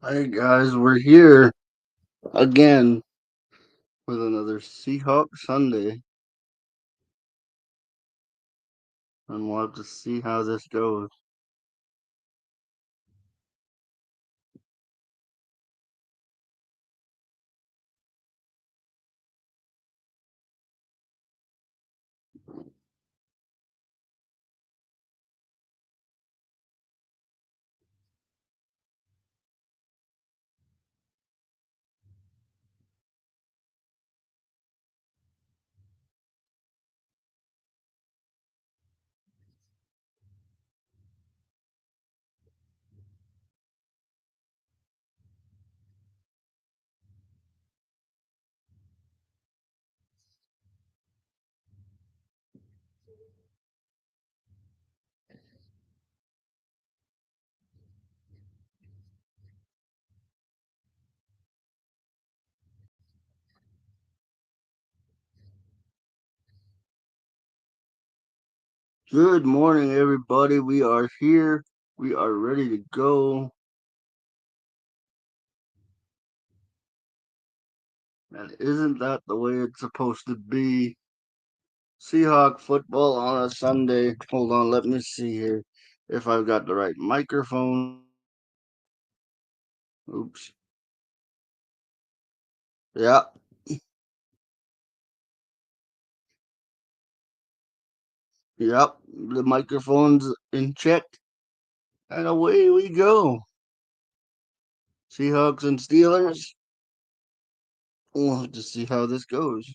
Hey guys, we're here again with another Seahawks Sunday, and we'll have to see how this goes. Good morning, everybody. We are here. We are ready to go. And isn't that the way it's supposed to be? Seahawk football on a Sunday. Hold on, let me see here if I've got the right microphone. Oops. Yeah, yep. The microphone's in check. And away we go. Seahawks and Steelers. We'll have to see how this goes.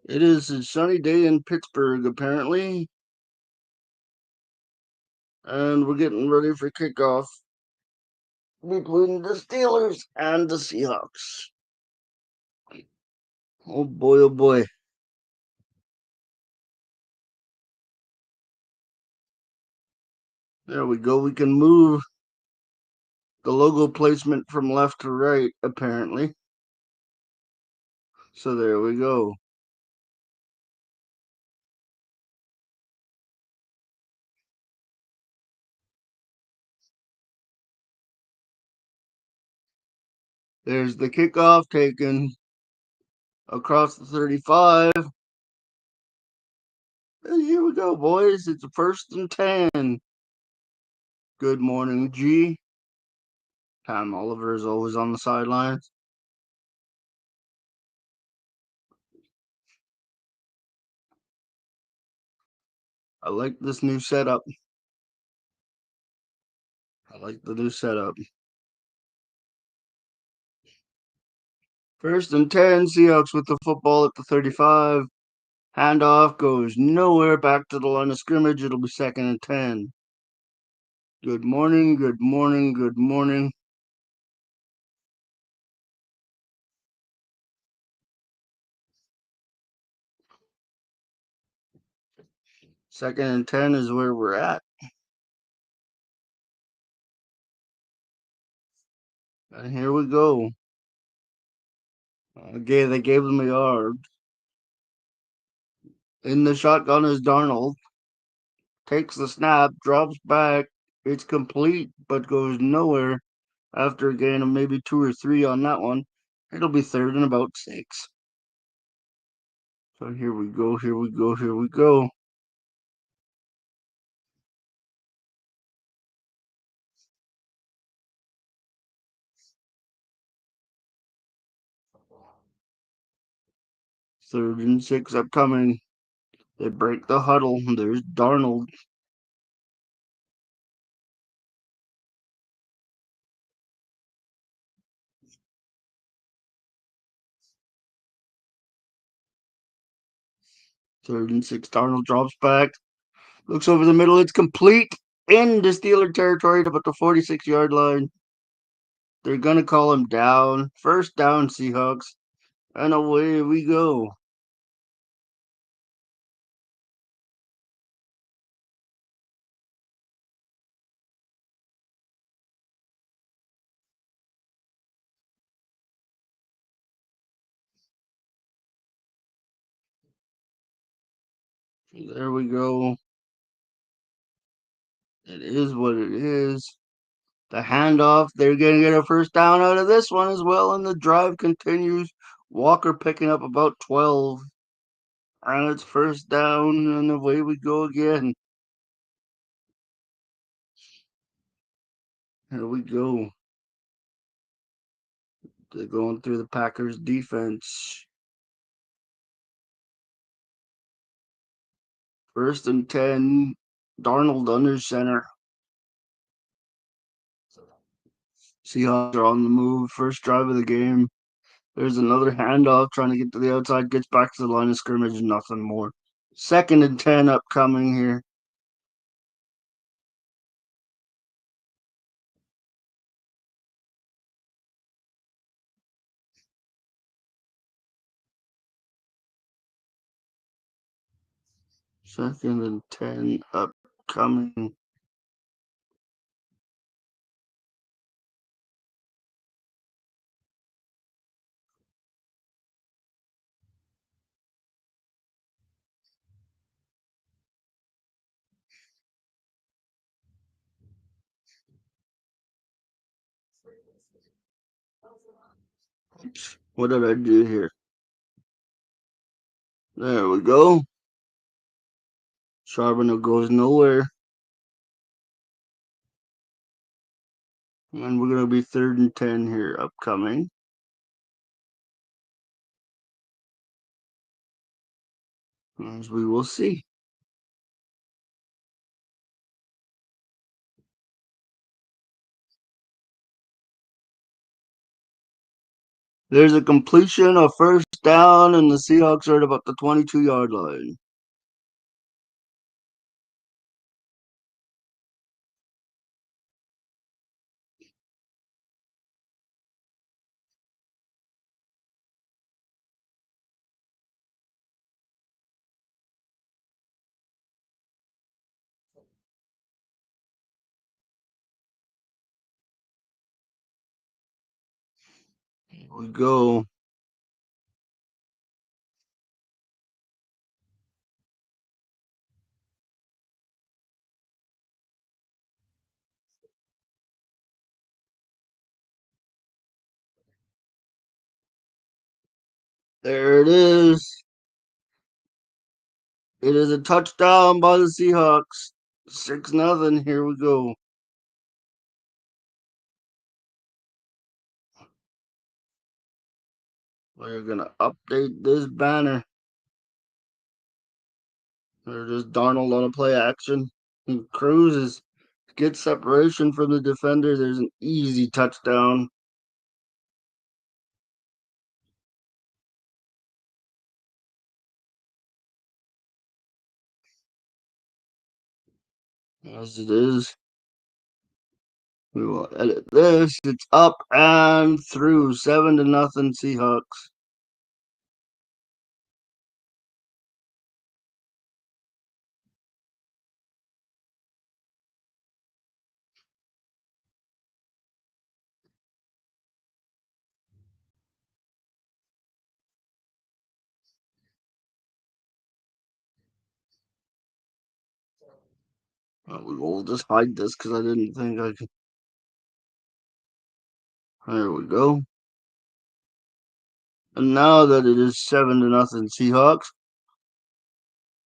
It is a sunny day in Pittsburgh, apparently, and we're getting ready for kickoff between the Steelers and the Seahawks. Oh boy, oh boy. There we go. We can move the logo placement from left to right, apparently. So there we go. There's the kickoff taken across the 35. And here we go, boys. It's a 1st and 10. Good morning, G. Tom Oliver is always on the sidelines. I like this new setup. I like the new setup. 1st and 10, Seahawks with the football at the 35. Handoff goes nowhere back to the line of scrimmage. It'll be 2nd and 10. Good morning, good morning, good morning. 2nd and 10 is where we're at. And here we go. Again, they gave them a yard. In the shotgun is Darnold. Takes the snap, drops back. It's complete, but goes nowhere after a gain of maybe 2 or 3 on that one. It'll be 3rd and about 6. So here we go, here we go, here we go. Third and 6 upcoming. They break the huddle. There's Darnold. 3rd and 6. Darnold drops back. Looks over the middle. It's complete into Steeler territory to about the 46-yard line. They're going to call him down. First down, Seahawks. And away we go. There we go. It is what it is. The handoff. They're going to get a first down out of this one as well. And the drive continues. Walker picking up about 12. And it's first down. And away we go again. Here we go. They're going through the Packers defense. 1st and 10. Darnold under center. Seahawks are on the move. First drive of the game. There's another handoff trying to get to the outside. Gets back to the line of scrimmage. Nothing more. 2nd and 10 upcoming here. Second and 10 upcoming. Oops. What did I do here? There we go. Charbonneau goes nowhere. And we're going to be 3rd and 10 here upcoming. As we will see. There's a completion of first down, and the Seahawks are at about the 22-yard line. Here we go. There it is. It is a touchdown by the Seahawks. 6-0. Here we go. We're going to update this banner. There's Darnold on a play action. He cruises. Gets separation from the defender. There's an easy touchdown. As it is. We will edit this. It's up and through. 7-0 Seahawks. We will just hide this because I didn't think I could. There we go. And now that it is 7-0 Seahawks,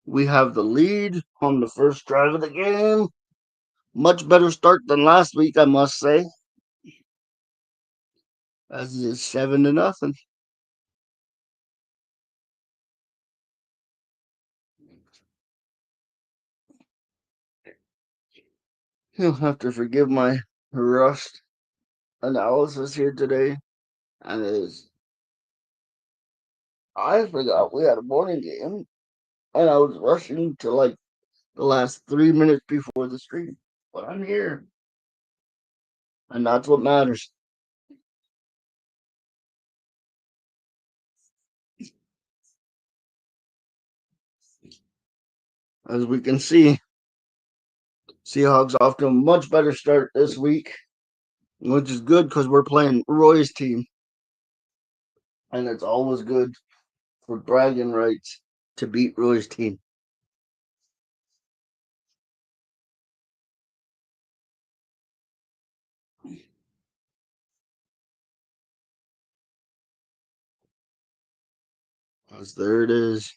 we have the lead on the first drive of the game. Much better start than last week, I must say. As it is 7-0. You'll have to forgive my rushed analysis here today. As I forgot we had a morning game, and I was rushing to like the last 3 minutes before the stream. But I'm here, and that's what matters. As we can see, Seahawks off to a much better start this week, which is good because we're playing Roy's team, and it's always good for bragging rights to beat Roy's team. As there it is.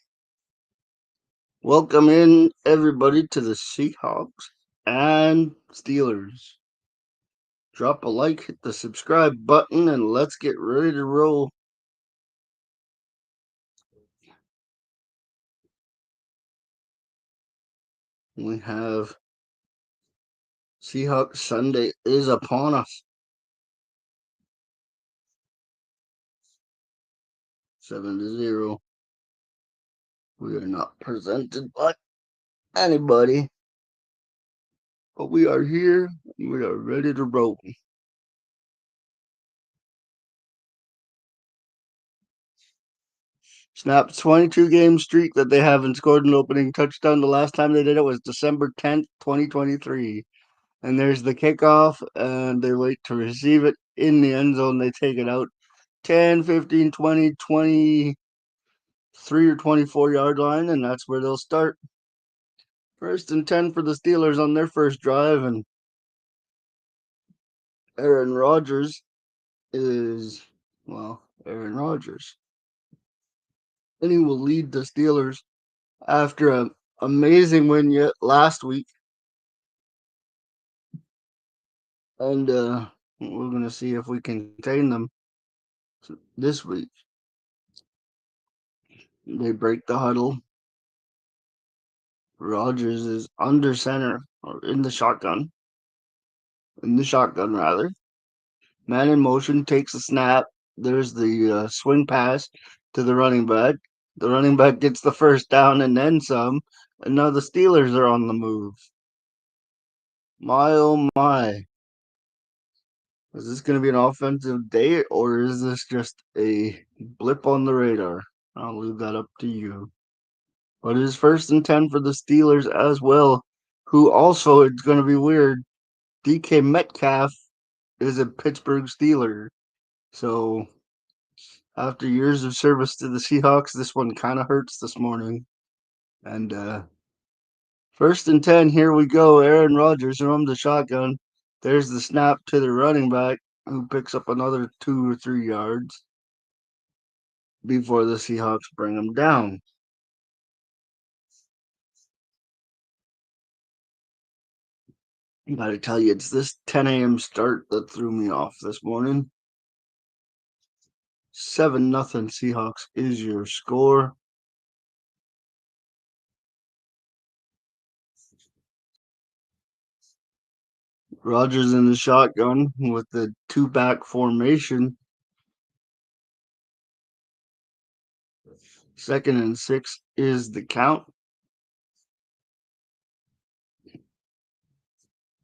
Welcome in everybody to the Seahawks and Steelers. Drop a like, hit the subscribe button, and let's get ready to roll. We have Seahawks Sunday is upon us. 7-0. We are not presented by anybody, but we are here. And we are ready to roll. Snapped 22 game streak that they haven't scored an opening touchdown. The last time they did it was December 10th, 2023. And there's the kickoff, and they wait to receive it in the end zone. They take it out 10, 15, 20, 23 or 24-yard line, and that's where they'll start. 1st and 10 for the Steelers on their first drive, and Aaron Rodgers is, well, Aaron Rodgers. And he will lead the Steelers after an amazing win yet last week. And we're going to see if we can contain them this week. They break the huddle. Rodgers is under center, or in the shotgun. In the shotgun, rather. Man in motion takes a snap. There's the swing pass to the running back. The running back gets the first down and then some. And now the Steelers are on the move. My oh my. Is this going to be an offensive day, or is this just a blip on the radar? I'll leave that up to you. But it is 1st and 10 for the Steelers as well, who also, it's going to be weird, DK Metcalf is a Pittsburgh Steeler. So after years of service to the Seahawks, this one kind of hurts this morning. And 1st and 10, here we go. Aaron Rodgers from the shotgun. There's the snap to the running back, who picks up another 2 or 3 yards before the Seahawks bring him down. I gotta tell you, it's this 10 a.m. start that threw me off this morning. 7-0 Seahawks is your score. Rodgers in the shotgun with the two-back formation. 2nd and 6 is the count.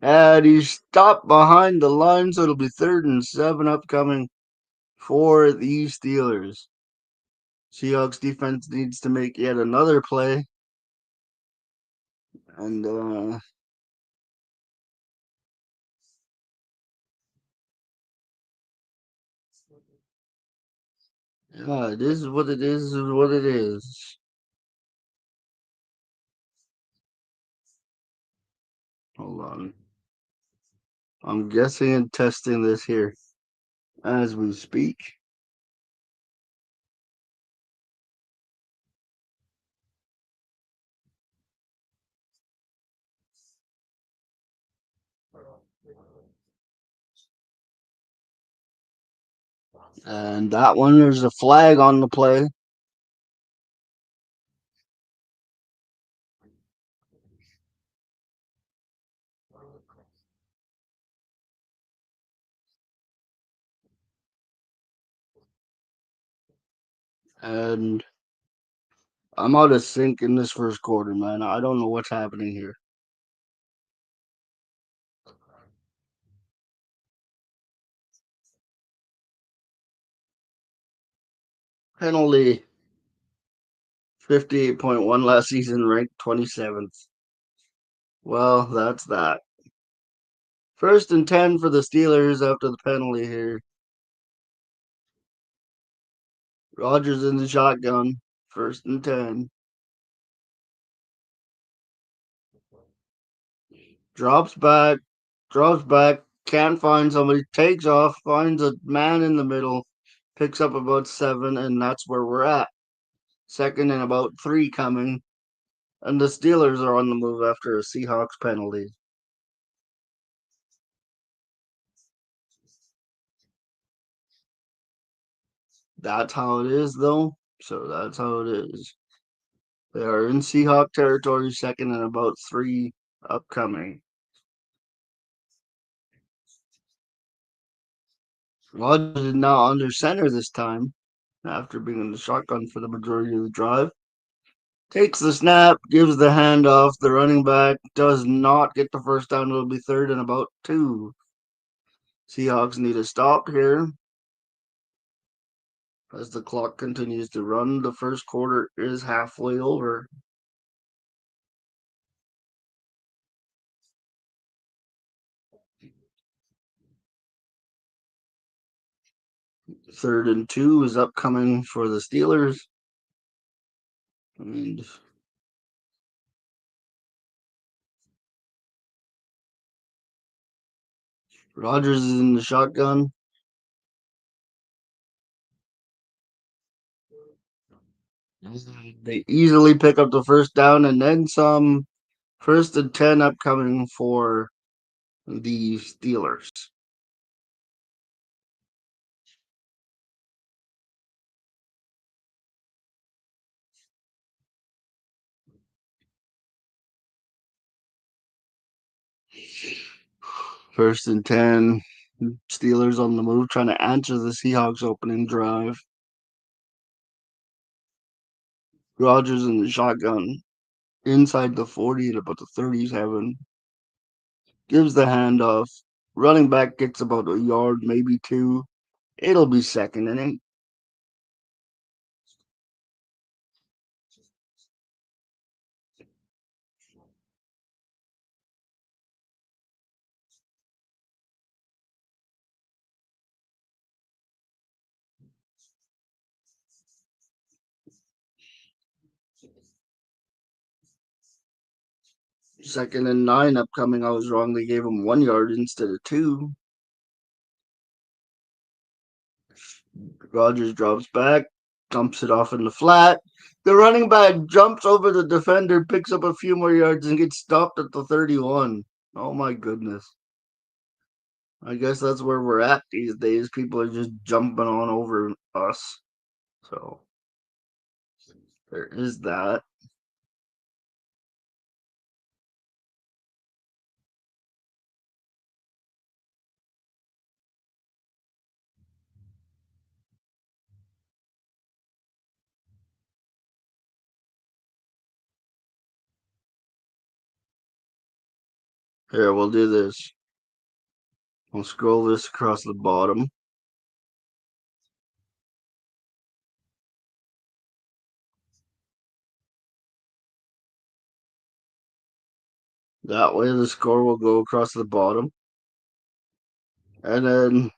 And he's stopped behind the line, so it'll be 3rd and 7 upcoming for the Steelers. Seahawks defense needs to make yet another play. And yeah, it is what it is what it is. Hold on. I'm guessing and testing this here as we speak. And that one, there's a flag on the play. And I'm out of sync in this first quarter, man. I don't know what's happening here. Penalty 58.1 last season, ranked 27th. Well, that's that. First and 10 for the Steelers after the penalty here. Rogers in the shotgun. First and 10. Drops back. Drops back. Can't find somebody. Takes off. Finds a man in the middle. Picks up about 7, and that's where we're at. Second and about 3 coming. And the Steelers are on the move after a Seahawks penalty. That's how it is, though. So that's how it is. They are in Seahawk territory, second and about 3 upcoming. Rodgers is now under center this time, after being in the shotgun for the majority of the drive. Takes the snap, gives the handoff. The running back does not get the first down. It'll be third and about 2. Seahawks need a stop here as the clock continues to run. The first quarter is halfway over. Third and 2 is upcoming for the Steelers. And Rodgers is in the shotgun. They easily pick up the first down and then some. First and 10 upcoming for the Steelers. First and 10. Steelers on the move trying to answer the Seahawks opening drive. Rodgers in the shotgun inside the 40 at about the 37. Gives the handoff. Running back gets about a yard, maybe 2. It'll be second and 8. Second and 9 upcoming. I was wrong. They gave him 1 yard instead of 2. Rodgers drops back, dumps it off in the flat. The running back jumps over the defender, picks up a few more yards, and gets stopped at the 31. Oh my goodness. I guess that's where we're at these days. People are just jumping on over us. So there is that. Here, we'll do this. We'll scroll this across the bottom. That way the score will go across the bottom. And then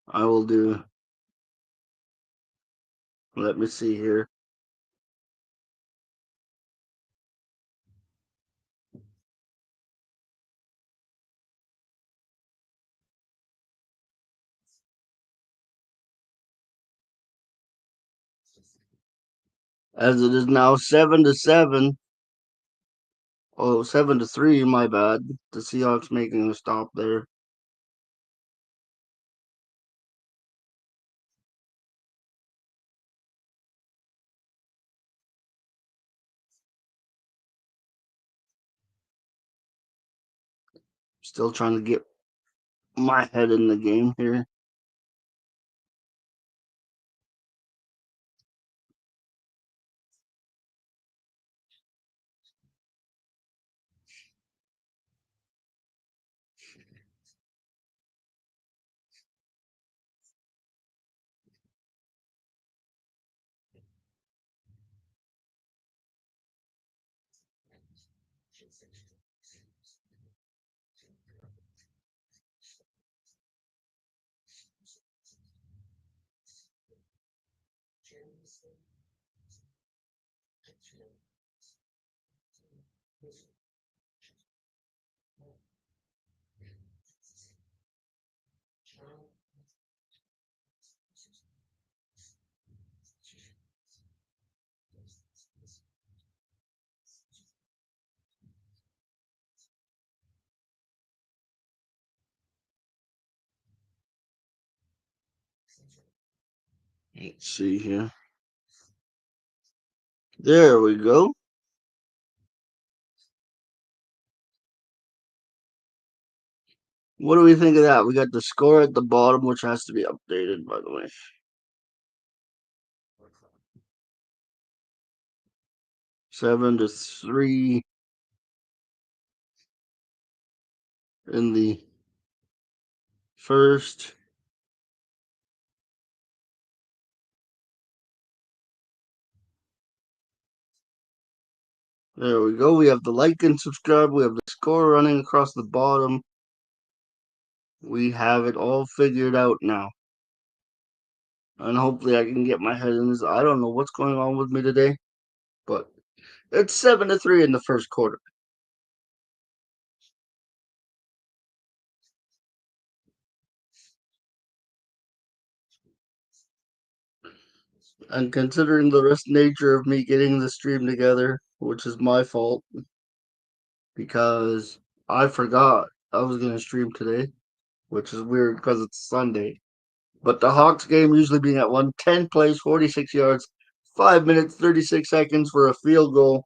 I will do, let me see here. As it is now 7-7. Oh, 7-3, my bad. The Seahawks making a stop there. Still trying to get my head in the game here. Let's see here. There we go. What do we think of that? We got the score at the bottom, which has to be updated, by the way. 7-3 in the first. There we go. We have the like and subscribe. We have the score running across the bottom. We have it all figured out now. And hopefully I can get my head in this. I don't know what's going on with me today, but it's 7-3 in the first quarter. And considering the risk nature of me getting the stream together, which is my fault because I forgot I was going to stream today, which is weird because it's Sunday. But the Hawks game usually being at 110 plays, 46 yards, 5 minutes, 36 seconds for a field goal.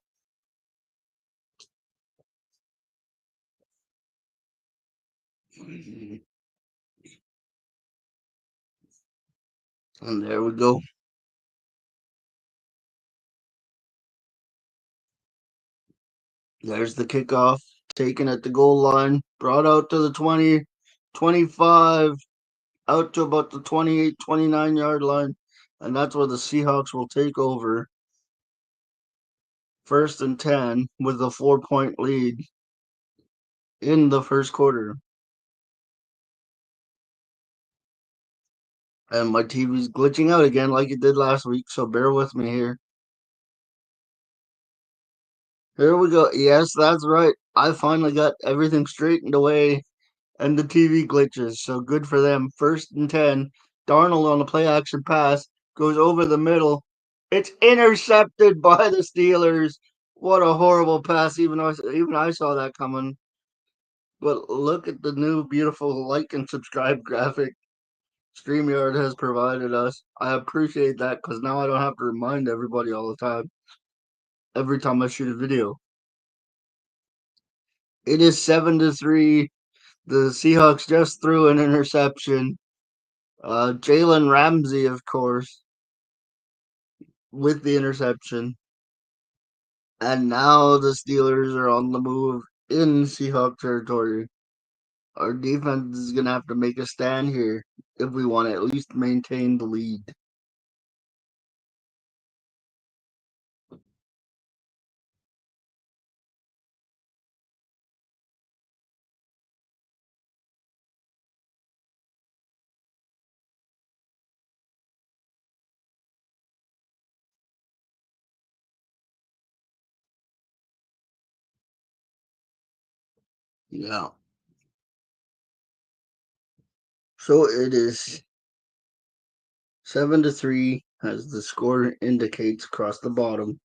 And there we go. There's the kickoff, taken at the goal line, brought out to the 20, 25, out to about the 28, 29-yard line. And that's where the Seahawks will take over. 1st and 10 with a 4-point lead in the first quarter. And my TV's glitching out again like it did last week, so bear with me here. Here we go. Yes, that's right. I finally got everything straightened away and the TV glitches, so good for them. 1st and 10. Darnold on a play action pass goes over the middle. It's intercepted by the Steelers. What a horrible pass. Even I saw that coming. But look at the new beautiful like and subscribe graphic StreamYard has provided us. I appreciate that because now I don't have to remind everybody all the time. Every time I shoot a video. It is 7-3. The Seahawks just threw an interception. Jalen Ramsey, of course, with the interception. And now the Steelers are on the move in Seahawk territory. Our defense is going to have to make a stand here if we want to at least maintain the lead. Yeah. So it is 7-3, as the score indicates across the bottom.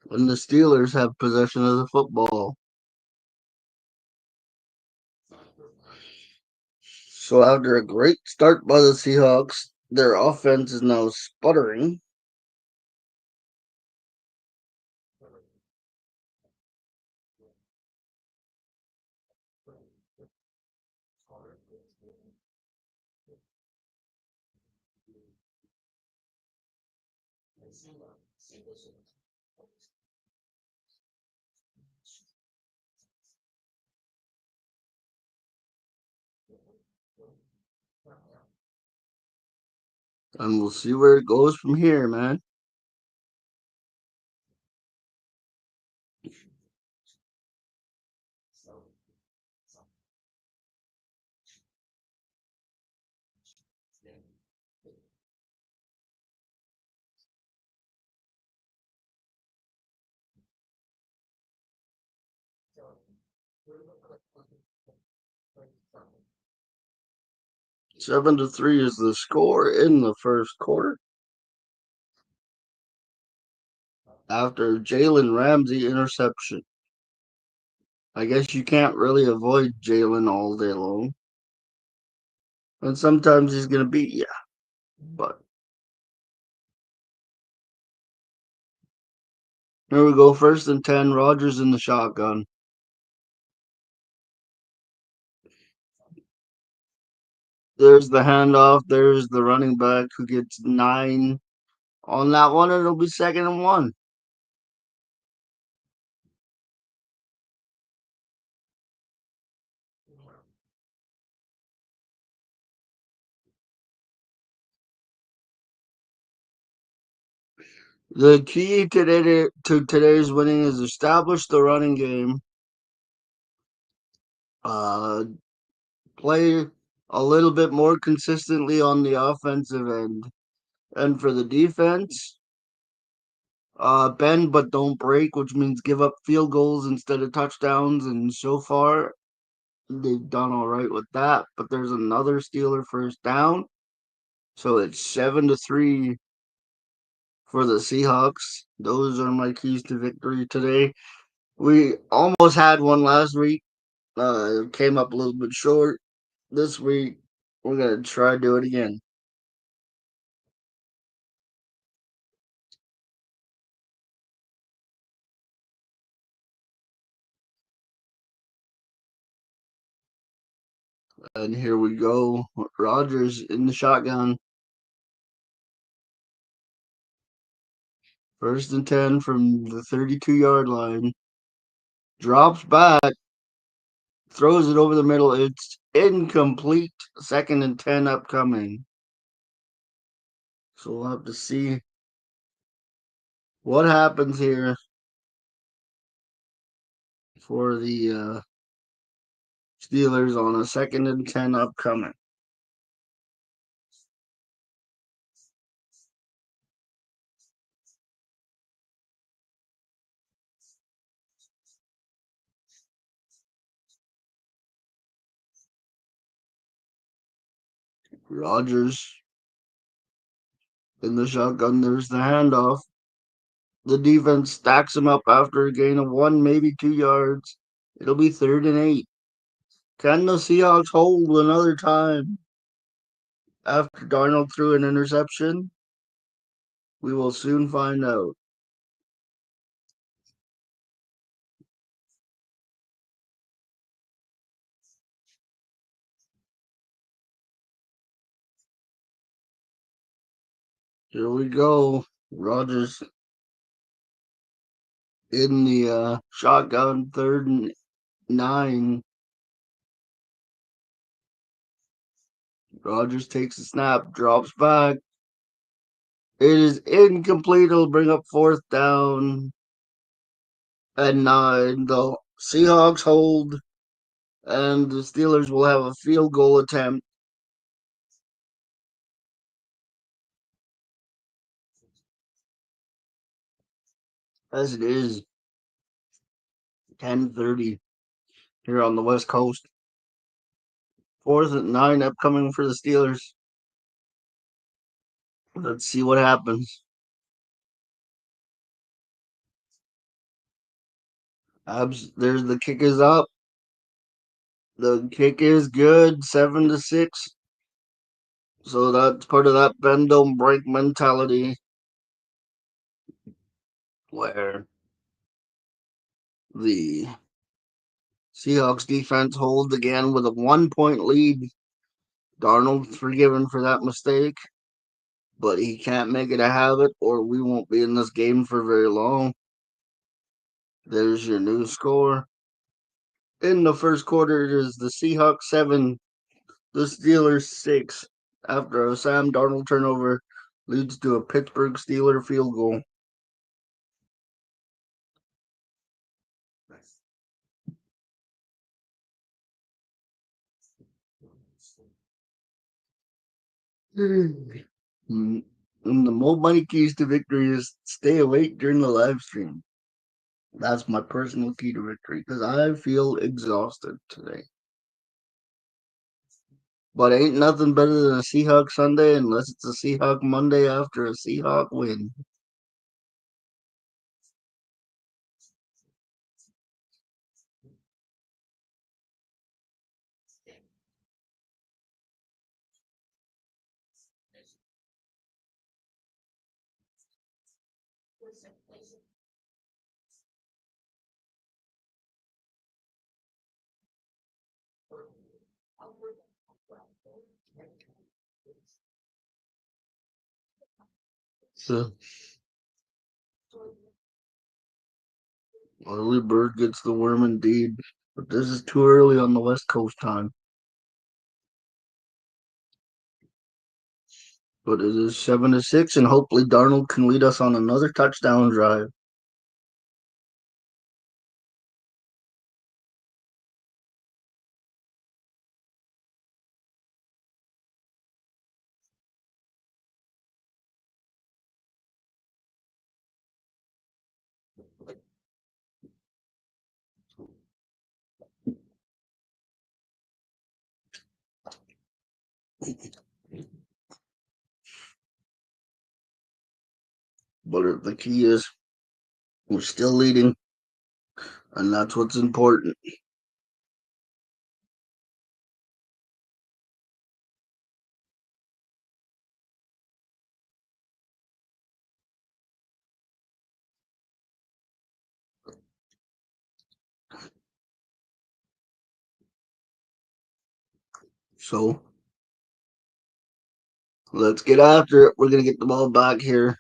When the Steelers have possession of the football. So after a great start by the Seahawks, their offense is now sputtering. And we'll see where it goes from here, man. 7-3 is the score in the first quarter after Jalen Ramsey interception. I guess you can't really avoid Jalen all day long. And sometimes he's going to beat you. But here we go. 1st and 10. Rodgers in the shotgun. There's the handoff. There's the running back who gets 9 on that one. And it'll be 2nd and 1. The key to today's winning is establish the running game. Uh, Play a little bit more consistently on the offensive end. And for the defense, bend but don't break, which means give up field goals instead of touchdowns. And so far, they've done all right with that. But there's another Steeler first down. So it's 7-3 for the Seahawks. Those are my keys to victory today. We almost had one last week. Came up a little bit short. This week, we're going to try to do it again. And here we go. Rodgers in the shotgun. 1st and 10 from the 32-yard line. Drops back. Throws it over the middle. It's incomplete. 2nd and 10 upcoming. So we'll have to see what happens here for the Steelers on a 2nd and 10 upcoming. Rodgers in the shotgun. There's the handoff. The defense stacks him up after a gain of 1, maybe 2 yards. It'll be 3rd and 8. Can the Seahawks hold another time after Darnold threw an interception? We will soon find out. Here we go. Rodgers in the shotgun, 3rd and 9. Rodgers takes a snap, drops back. It is incomplete. It'll bring up 4th down and 9. The Seahawks hold, and the Steelers will have a field goal attempt. As it is 10:30 here on the West Coast. 4th and 9 upcoming for the Steelers. Let's see what happens. There's the kick is up. The kick is good, 7-6. So that's part of that bend don't break mentality where the Seahawks defense holds again with a 1-point lead. Darnold forgiven for that mistake. but he can't make it a habit, or we won't be in this game for very long. There's your new score. In the first quarter, it is the Seahawks 7, the Steelers 6. After a Sam Darnold turnover leads to a Pittsburgh Steeler field goal. And the more money keys to victory is stay awake during the live stream. That's my personal key to victory because I feel exhausted today. But ain't nothing better than a Seahawk Sunday unless it's a Seahawk Monday after a Seahawk win. So early bird gets the worm indeed. But this is too early on the West Coast time. But it is 7-6, and hopefully Darnold can lead us on another touchdown drive. But the key is we're still leading, and that's what's important. So let's get after it. We're gonna get the ball back here.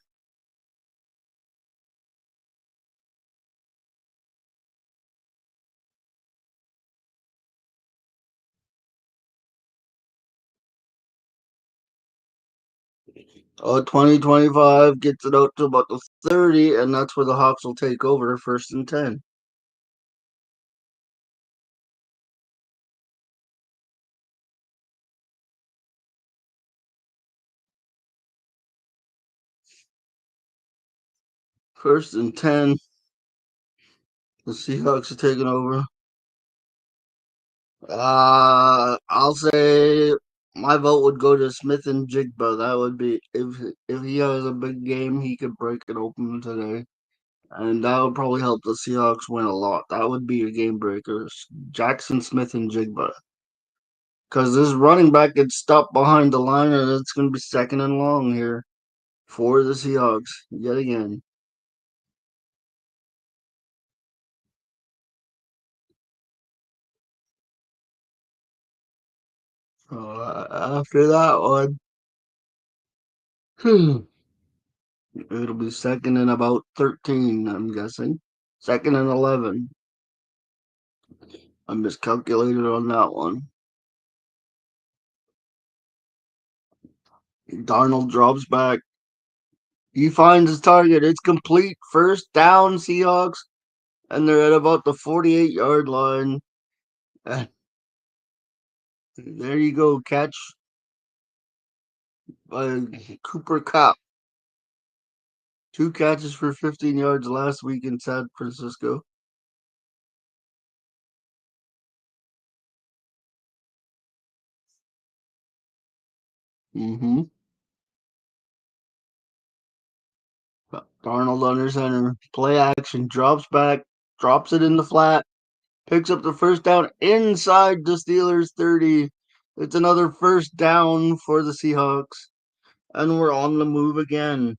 2025 gets it out to about the 30, and that's where the Hawks will take over, 1st and 10. First and 10, the Seahawks are taking over. I'll say my vote would go to Smith and Jigba. That would be if he has a big game, he could break it open today, and that would probably help the Seahawks win a lot. That would be a game breaker. Jackson Smith and Jigba, because this running back gets stopped behind the line, and it's going to be 2nd and long here for the Seahawks yet again. After that one, it'll be 2nd and about 13. I'm guessing 2nd and 11. I miscalculated on that one. Darnold drops back. He finds his target. It's complete. First down, Seahawks, and they're at about the 48-yard line. Uh, there you go. Catch by Cooper Cup. 2 catches for 15 yards last week in San Francisco. Mm-hmm. Darnold under center. Play action. Drops back. Drops it in the flat. Picks up the first down inside the Steelers 30. It's another first down for the Seahawks. And we're on the move again.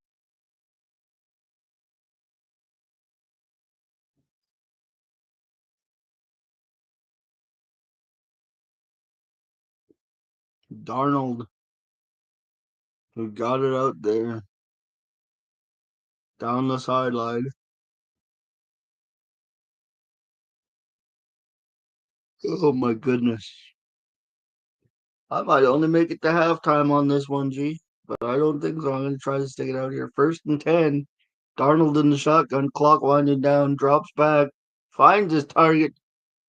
Darnold We got it out there down the sideline. Oh my goodness. I might only make it to halftime on this one, G, but I don't think so. I'm going to try to stick it out here. 1st and 10. Darnold in the shotgun, clock winding down, drops back, finds his target,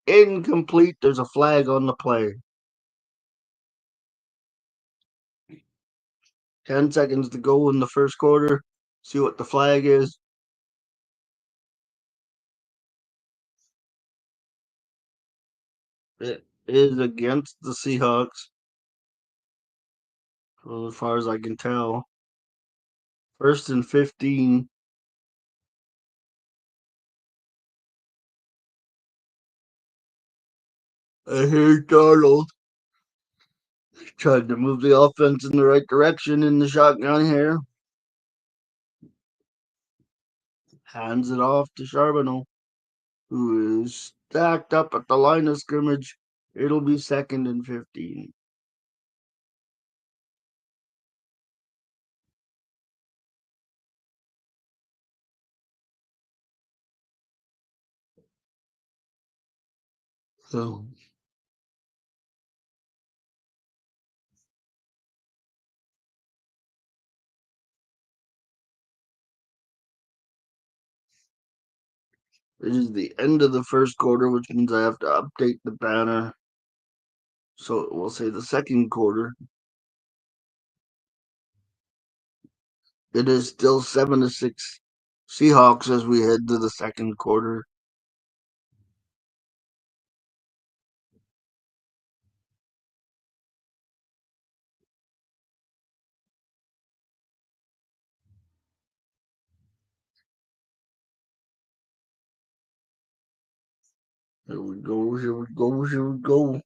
incomplete. There's a flag on the play. 10 seconds to go in the first quarter. See what the flag is. It is against the Seahawks, well, as far as I can tell. 1st and 15. I hear Darnold trying to move the offense in the right direction in the shotgun here. Hands it off to Charbonneau, who is stacked up at the line of scrimmage. It'll be 2nd and 15. So it is the end of the first quarter, which means I have to update the banner. So we'll say the second quarter. It is still 7-6 Seahawks as we head to the second quarter. Here we go, here we go, here we go.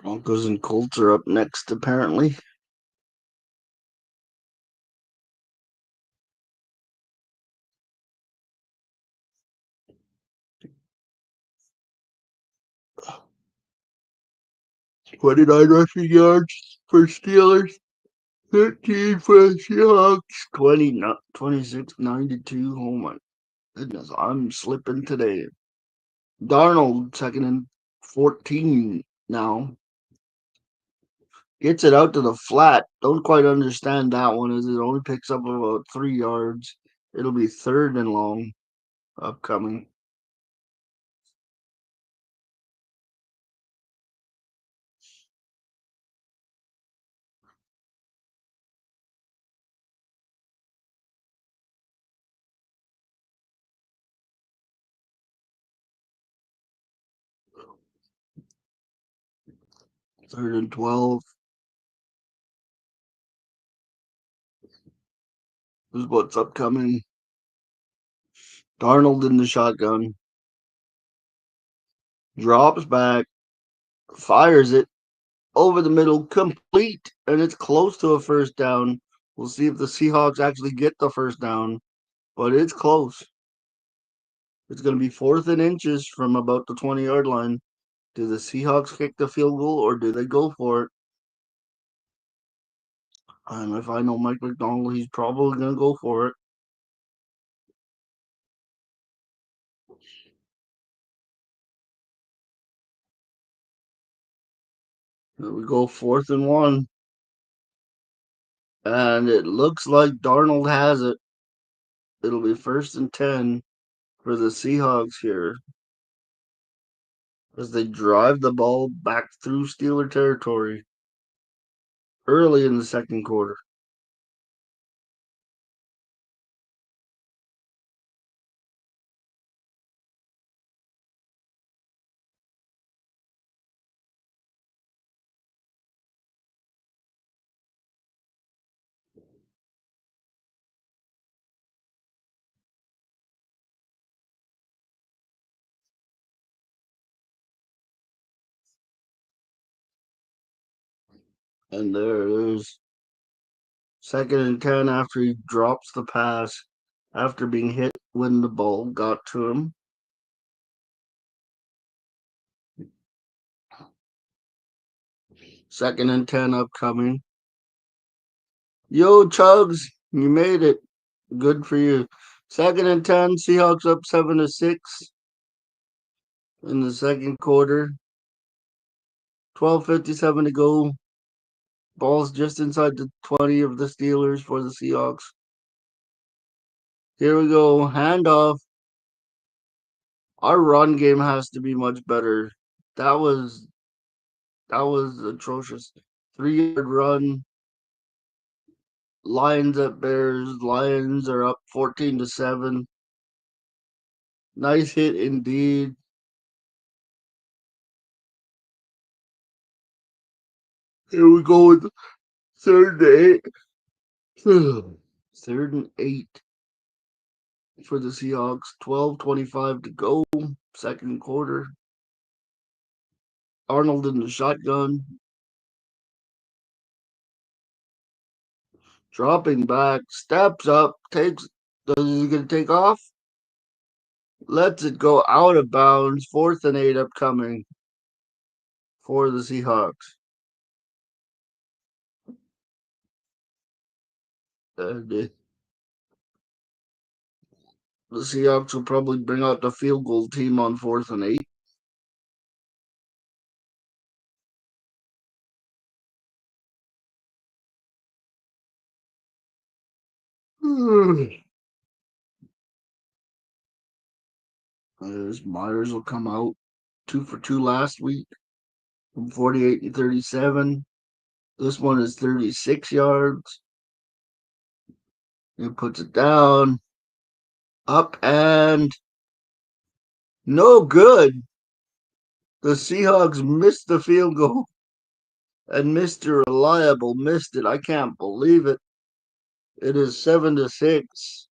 Broncos and Colts are up next, apparently. Uh, 29 rushing yards for Steelers, 13 for the Seahawks, 26-92. Oh my goodness, I'm slipping today. Darnold, 2nd and 14 now. Gets it out to the flat. Don't quite understand that one as it only picks up about 3 yards. It'll be 3rd and long upcoming. 3rd and 12 is what's upcoming. Darnold in the shotgun. Drops back. Fires it over the middle. Complete. And it's close to a first down. We'll see if the Seahawks actually get the first down. But it's close. It's going to be 4th and inches from about the 20-yard line. Do the Seahawks kick the field goal or do they go for it? And if I know Mike McDonald, he's probably going to go for it. Here we go, 4th and 1. And it looks like Darnold has it. It'll be 1st and 10 for the Seahawks here as they drive the ball back through Steeler territory early in the second quarter. And there it is. 2nd and 10 after he drops the pass after being hit when the ball got to him. 2nd and 10 upcoming. Yo, Chugs, you made it. Good for you. 2nd and 10, Seahawks up 7-6 in the second quarter. 12:57 to go. Ball's just inside the 20 of the Steelers for the Seahawks. Here we go. Handoff. Our run game has to be much better. That was atrocious. 3-yard run. Lions at Bears. Lions are up 14-7. Nice hit indeed. Here we go with 3rd and 8. 3rd and 8 for the Seahawks. 12:25 to go. Second quarter. Arnold in the shotgun. Dropping back. Steps up. Takes. Does he going to take off? Lets it go out of bounds. 4th and 8 upcoming for the Seahawks. The Seahawks will probably bring out the field goal team on 4th and 8. As Myers will come out 2 for 2 last week from 48 and 37. This one is 36 yards. He puts it down. Up and no good. The Seahawks missed the field goal. And Mr. Reliable missed it. I can't believe it. It is 7-6.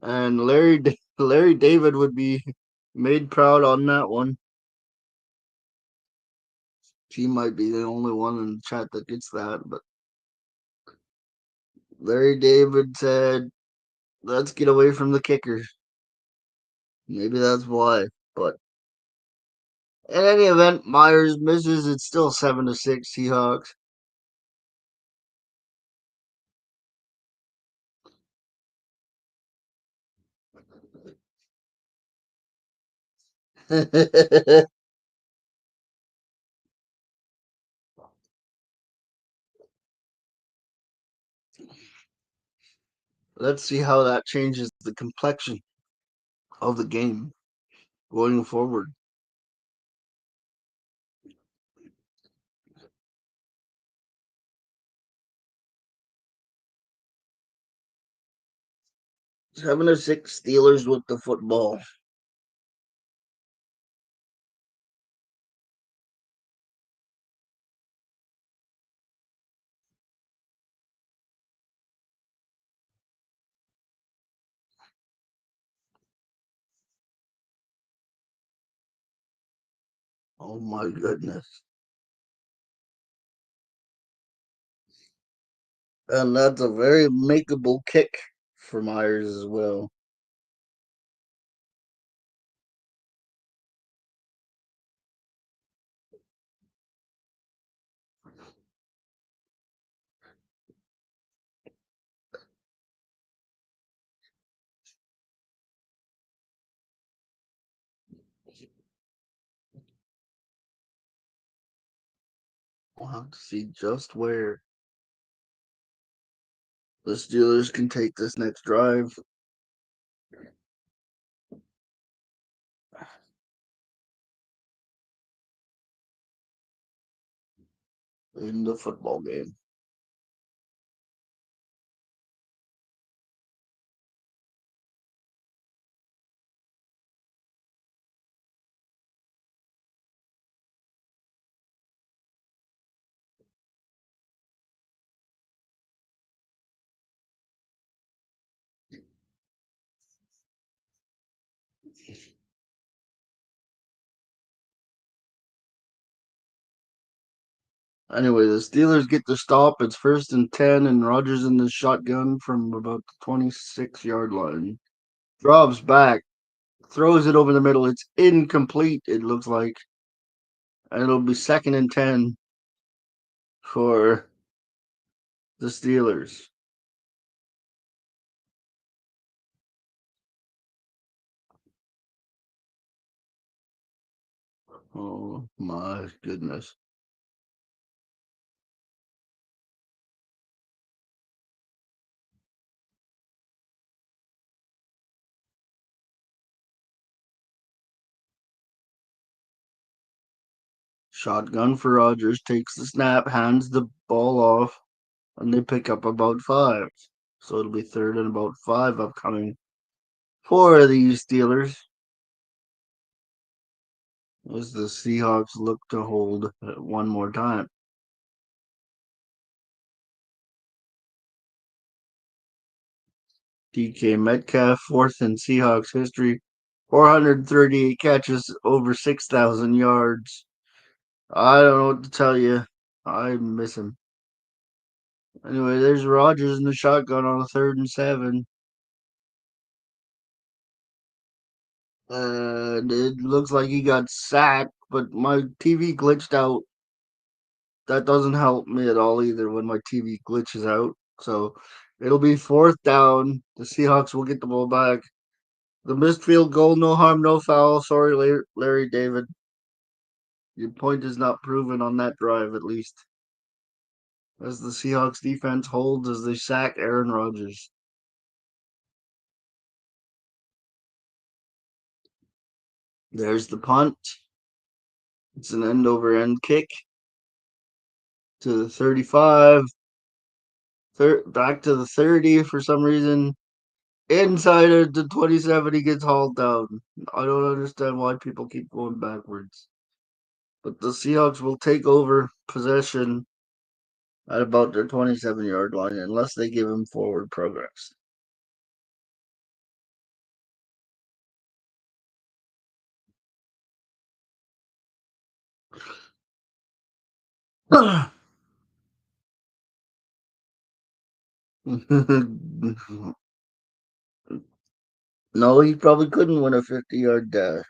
And Larry David would be made proud on that one. He might be the only one in the chat that gets that, but Larry David said, "Let's get away from the kickers." Maybe that's why. But in any event, Myers misses. It's still 7-6 Seahawks. Let's see how that changes the complexion of the game going forward. 7-6 Steelers with the football. Oh my goodness. And that's a very makeable kick for Myers as well. We'll have to see just where the Steelers can take this next drive in the football game. Anyway, the Steelers get the stop. It's 1st and 10, and Rodgers in the shotgun from about the 26-yard line. Drops back, throws it over the middle. It's incomplete, it looks like. And it'll be 2nd and 10 for the Steelers. Oh my goodness. Shotgun for Rodgers, takes the snap, hands the ball off, and they pick up about 5. So it'll be 3rd and about 5 upcoming for the Steelers as the Seahawks look to hold one more time. DK Metcalf, fourth in Seahawks history, 438 catches, over 6,000 yards. I don't know what to tell you. I miss him. Anyway, there's Rodgers in the shotgun on a 3rd and 7. And it looks like he got sacked, but my TV glitched out. That doesn't help me at all either when my TV glitches out. So it'll be 4th down. The Seahawks will get the ball back. The missed field goal, no harm, no foul. Sorry, Larry David. Your point is not proven on that drive, at least. As the Seahawks defense holds as they sack Aaron Rodgers. There's the punt. It's an end over end kick to the 35. Back to the 30 for some reason. Inside of the 27, he gets hauled down. I don't understand why people keep going backwards. But the Seahawks will take over possession at about their 27-yard line unless they give him forward progress. No, he probably couldn't win a 50-yard dash.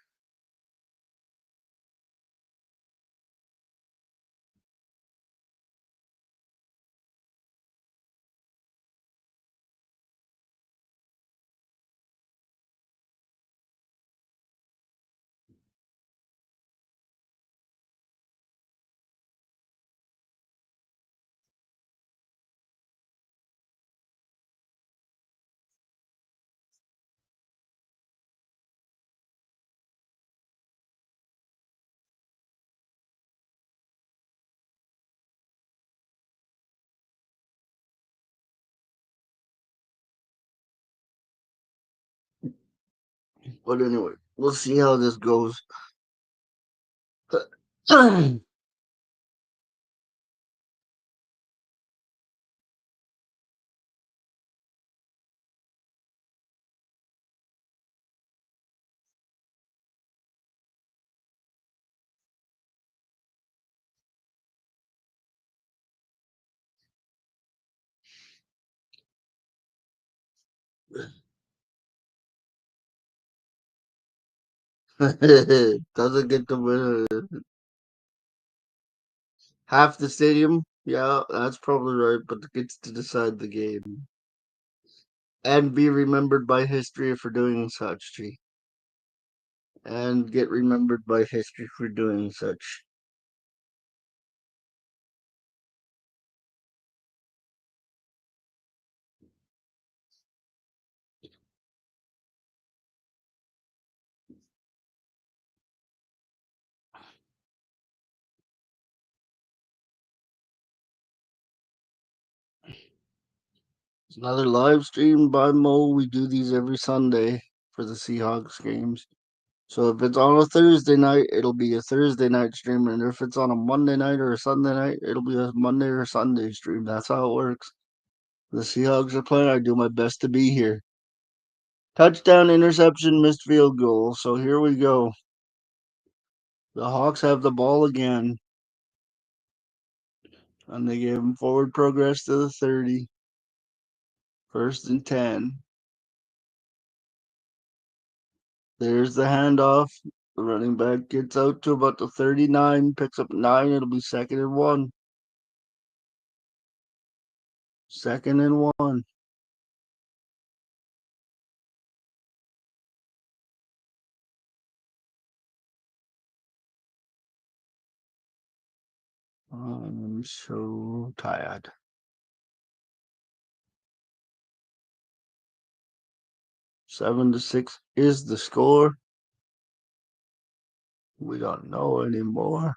But anyway, we'll see how this goes. Doesn't get to win half the stadium. Yeah, that's probably right, but gets to decide the game and be remembered by history for doing such. Gee. And get remembered by history for doing such. Another live stream by Mo. We do these every Sunday for the Seahawks games. So if it's on a Thursday night, it'll be a Thursday night stream, and if it's on a Monday night or a Sunday night, it'll be a Monday or Sunday stream. That's how it works. The Seahawks are playing. I do my best to be here. Touchdown, interception, missed field goal. So here we go. The Hawks have the ball again, and they gave them forward progress to the 30. First and 10. There's the handoff. The running back gets out to about the 39, picks up 9. It'll be second and 1. Second and 1. I'm so tired. 7-6 is the score. We don't know anymore.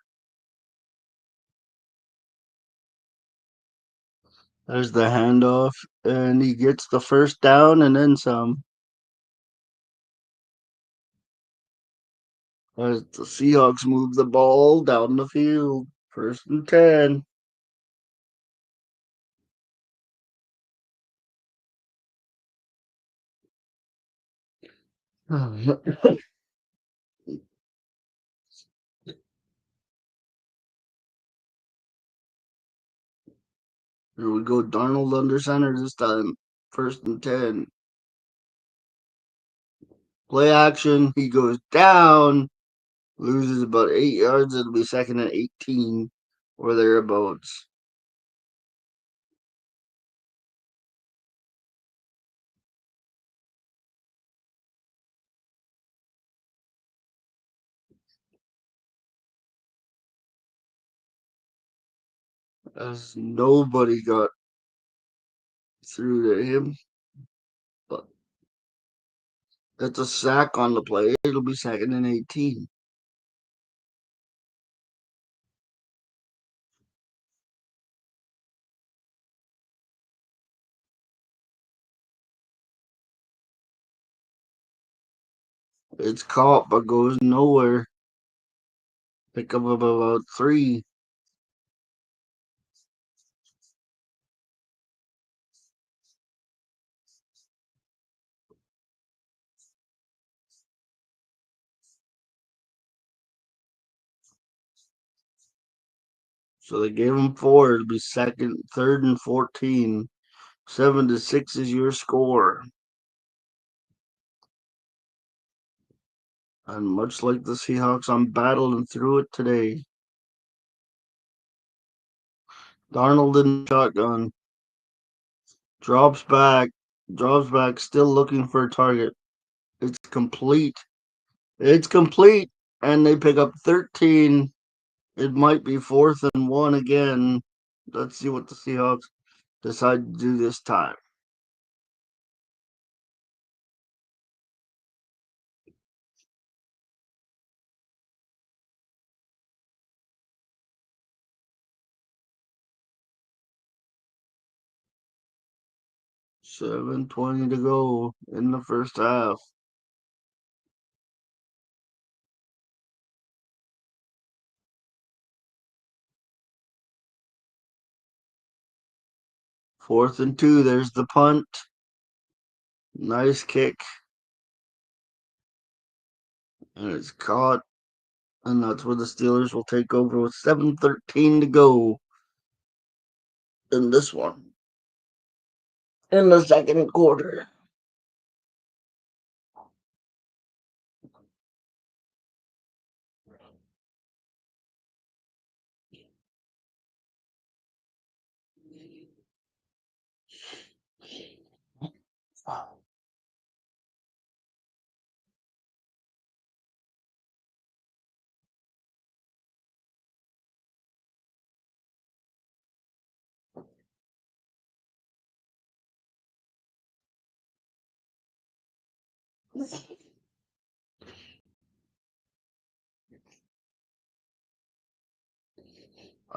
There's the handoff, and he gets the first down and then some. As the Seahawks move the ball down the field. First and 10. Here we go. Darnold under center this time. First and 10. Play action. He goes down. Loses about 8 yards. It'll be second and 18 or thereabouts. As nobody got through to him. But that's a sack on the play. It'll be second and 18. It's caught but goes nowhere. Pick up about 3. So they gave him 4. It'll be third and 14. 7-6 is your score. And much like the Seahawks, I'm battling through it today. Darnold in shotgun. Drops back. Drops back, still looking for a target. It's complete. It's complete. And they pick up 13. It might be fourth and 1 again. Let's see what the Seahawks decide to do this time. $7:20 to go in the first half. Fourth and 2. There's the punt. Nice kick. And it's caught. And that's where the Steelers will take over with 7:13 to go in this one. In the second quarter.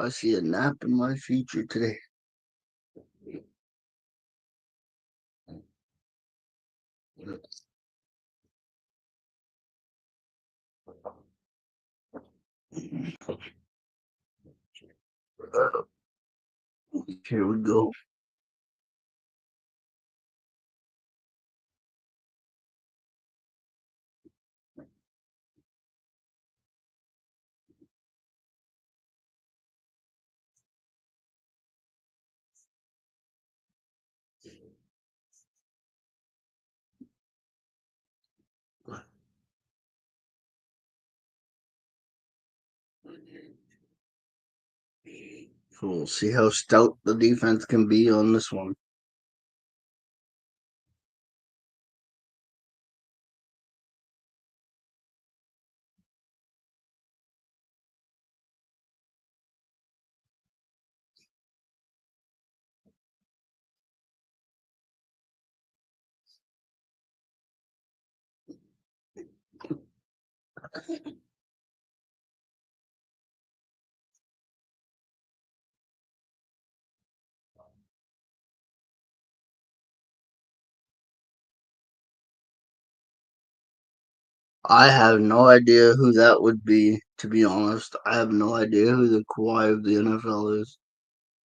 I see a nap in my future today. Here we go. So we'll see how stout the defense can be on this one. I have no idea who that would be, to be honest. I have no idea who the Kawhi of the NFL is.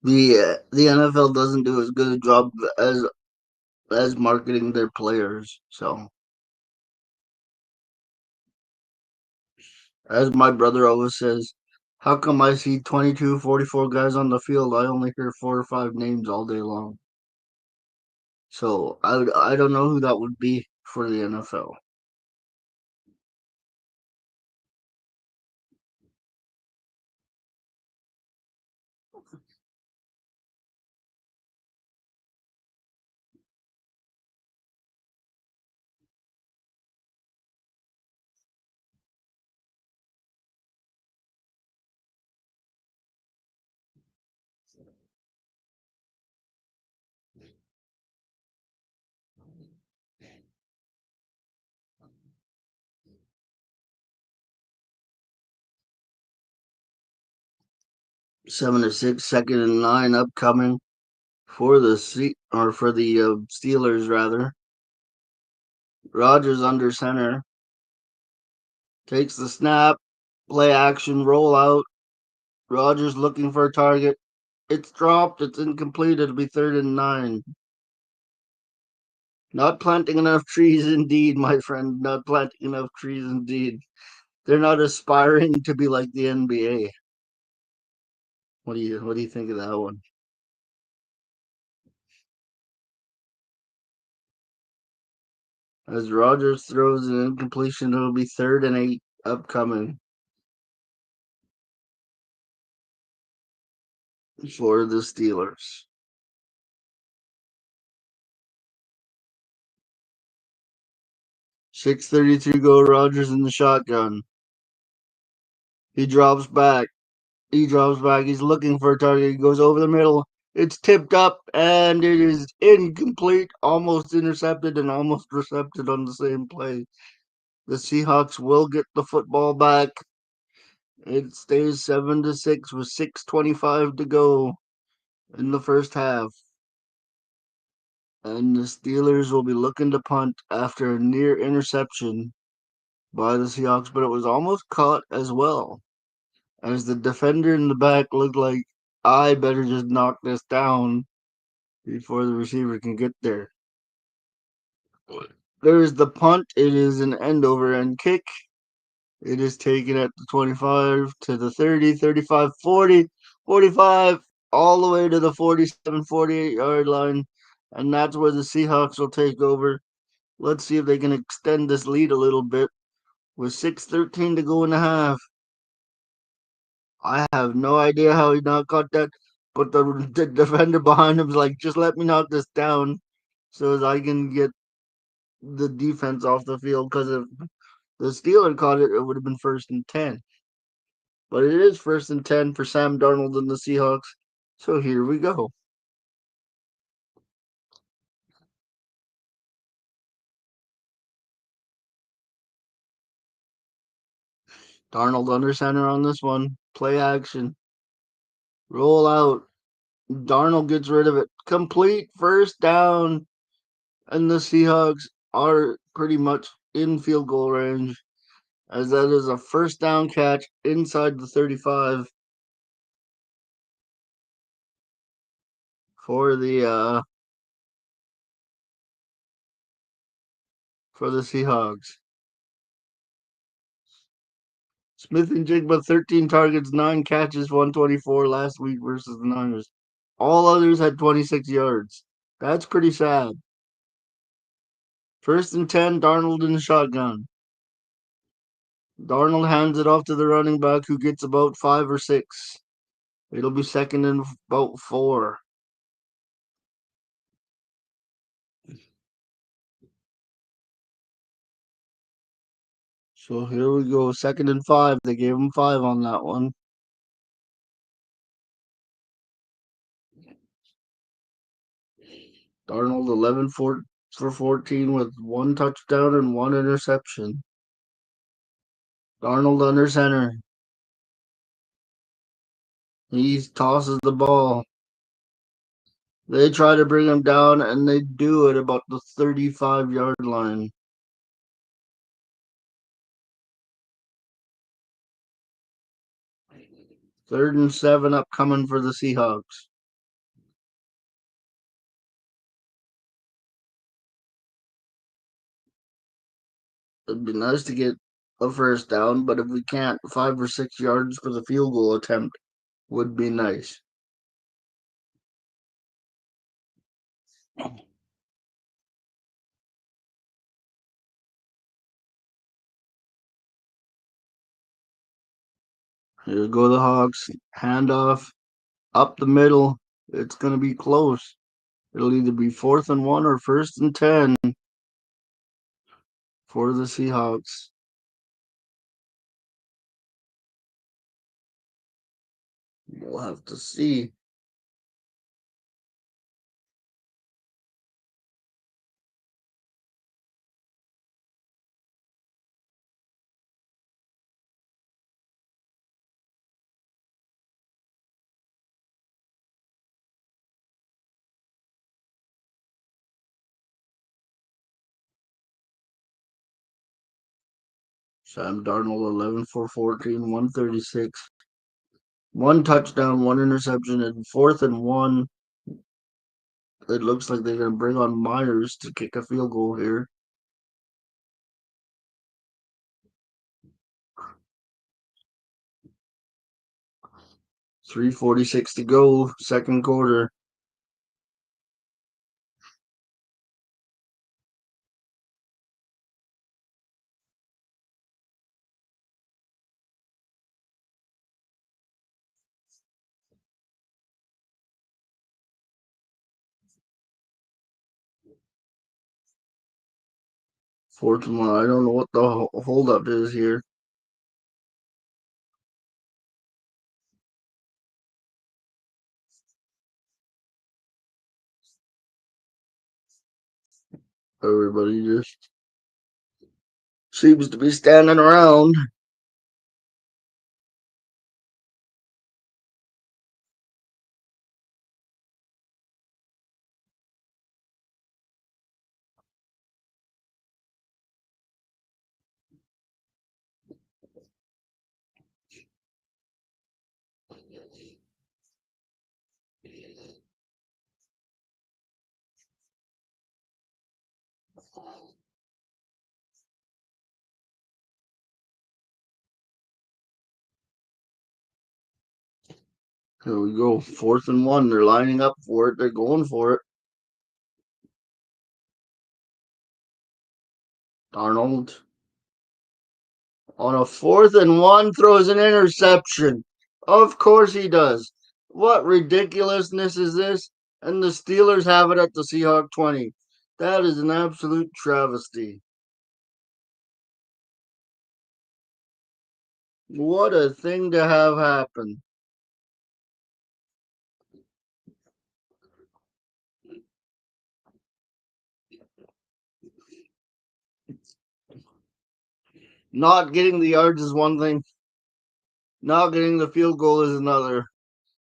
The NFL doesn't do as good a job as marketing their players. So, as my brother always says, how come I see 22, 44 guys on the field? I only hear four or five names all day long. So I don't know who that would be for the NFL. 7-6, 2nd and 9 upcoming for the Steelers rather. Rogers under center takes the snap, play action, roll out. Rogers looking for a target. It's dropped. It's incomplete. It'll be 3rd and 9. Not planting enough trees, indeed, my friend. Not planting enough trees, indeed. They're not aspiring to be like the NBA. What do you think of that one? As Rogers throws an incompletion, it'll be 3rd and 8 upcoming for the Steelers. 6:33 go. Rogers in the shotgun. He drops back. He drops back. He's looking for a target. He goes over the middle. It's tipped up and it is incomplete, almost intercepted and almost recepted on the same play. The Seahawks will get the football back. It stays 7-6 with 6:25 to go in the first half. And the Steelers will be looking to punt after a near interception by the Seahawks, but it was almost caught as well. As the defender in the back looked like, I better just knock this down before the receiver can get there. There's the punt. It is an end over end kick. It is taken at the 25 to the 30, 35, 40, 45, all the way to the 47, 48-yard line. And that's where the Seahawks will take over. Let's see if they can extend this lead a little bit with 6:13 to go in the half. I have no idea how he not caught that, but the defender behind him is like, just let me knock this down so that I can get the defense off the field. Because if the Steelers caught it, it would have been 1st and 10. But it is 1st and 10 for Sam Darnold and the Seahawks. So here we go. Darnold under center on this one. Play action. Roll out. Darnold gets rid of it. Complete 1st down. And the Seahawks are pretty much in field goal range, as that is a first down catch inside the 35 for the Seahawks. Smith and Jigba 13 targets, 9 catches, 124 last week versus the Niners. All others had 26 yards. That's pretty sad. First and 10, Darnold in the shotgun. Darnold hands it off to the running back who gets about 5 or 6. It'll be second and about 4. So here we go. Second and 5. They gave him 5 on that one. Darnold 11 for 14 with 1 touchdown and 1 interception. Darnold under center. He tosses the ball. They try to bring him down, and they do it about the 35-yard line. Third and 7 upcoming for the Seahawks. It'd be nice to get a first down, but if we can't, 5 or 6 yards for the field goal attempt would be nice. Here go the Hawks. Handoff up the middle. It's going to be close. It'll either be 4th and 1 or 1st and 10 for the Seahawks. We'll have to see. Sam Darnold 11 for 14, 136. 1 touchdown, 1 interception, and 4th and 1. It looks like they're going to bring on Myers to kick a field goal here. 3:46 to go, second quarter. Fourth and 1. I don't know what the holdup is here. Everybody just seems to be standing around. Here we go. 4th and 1. They're lining up for it. They're going for it. Darnold on a 4th and 1 throws an interception. Of course he does. What ridiculousness is this? And the Steelers have it at the Seahawk 20. That is an absolute travesty. What a thing to have happen. Not getting the yards is one thing. Not getting the field goal is another.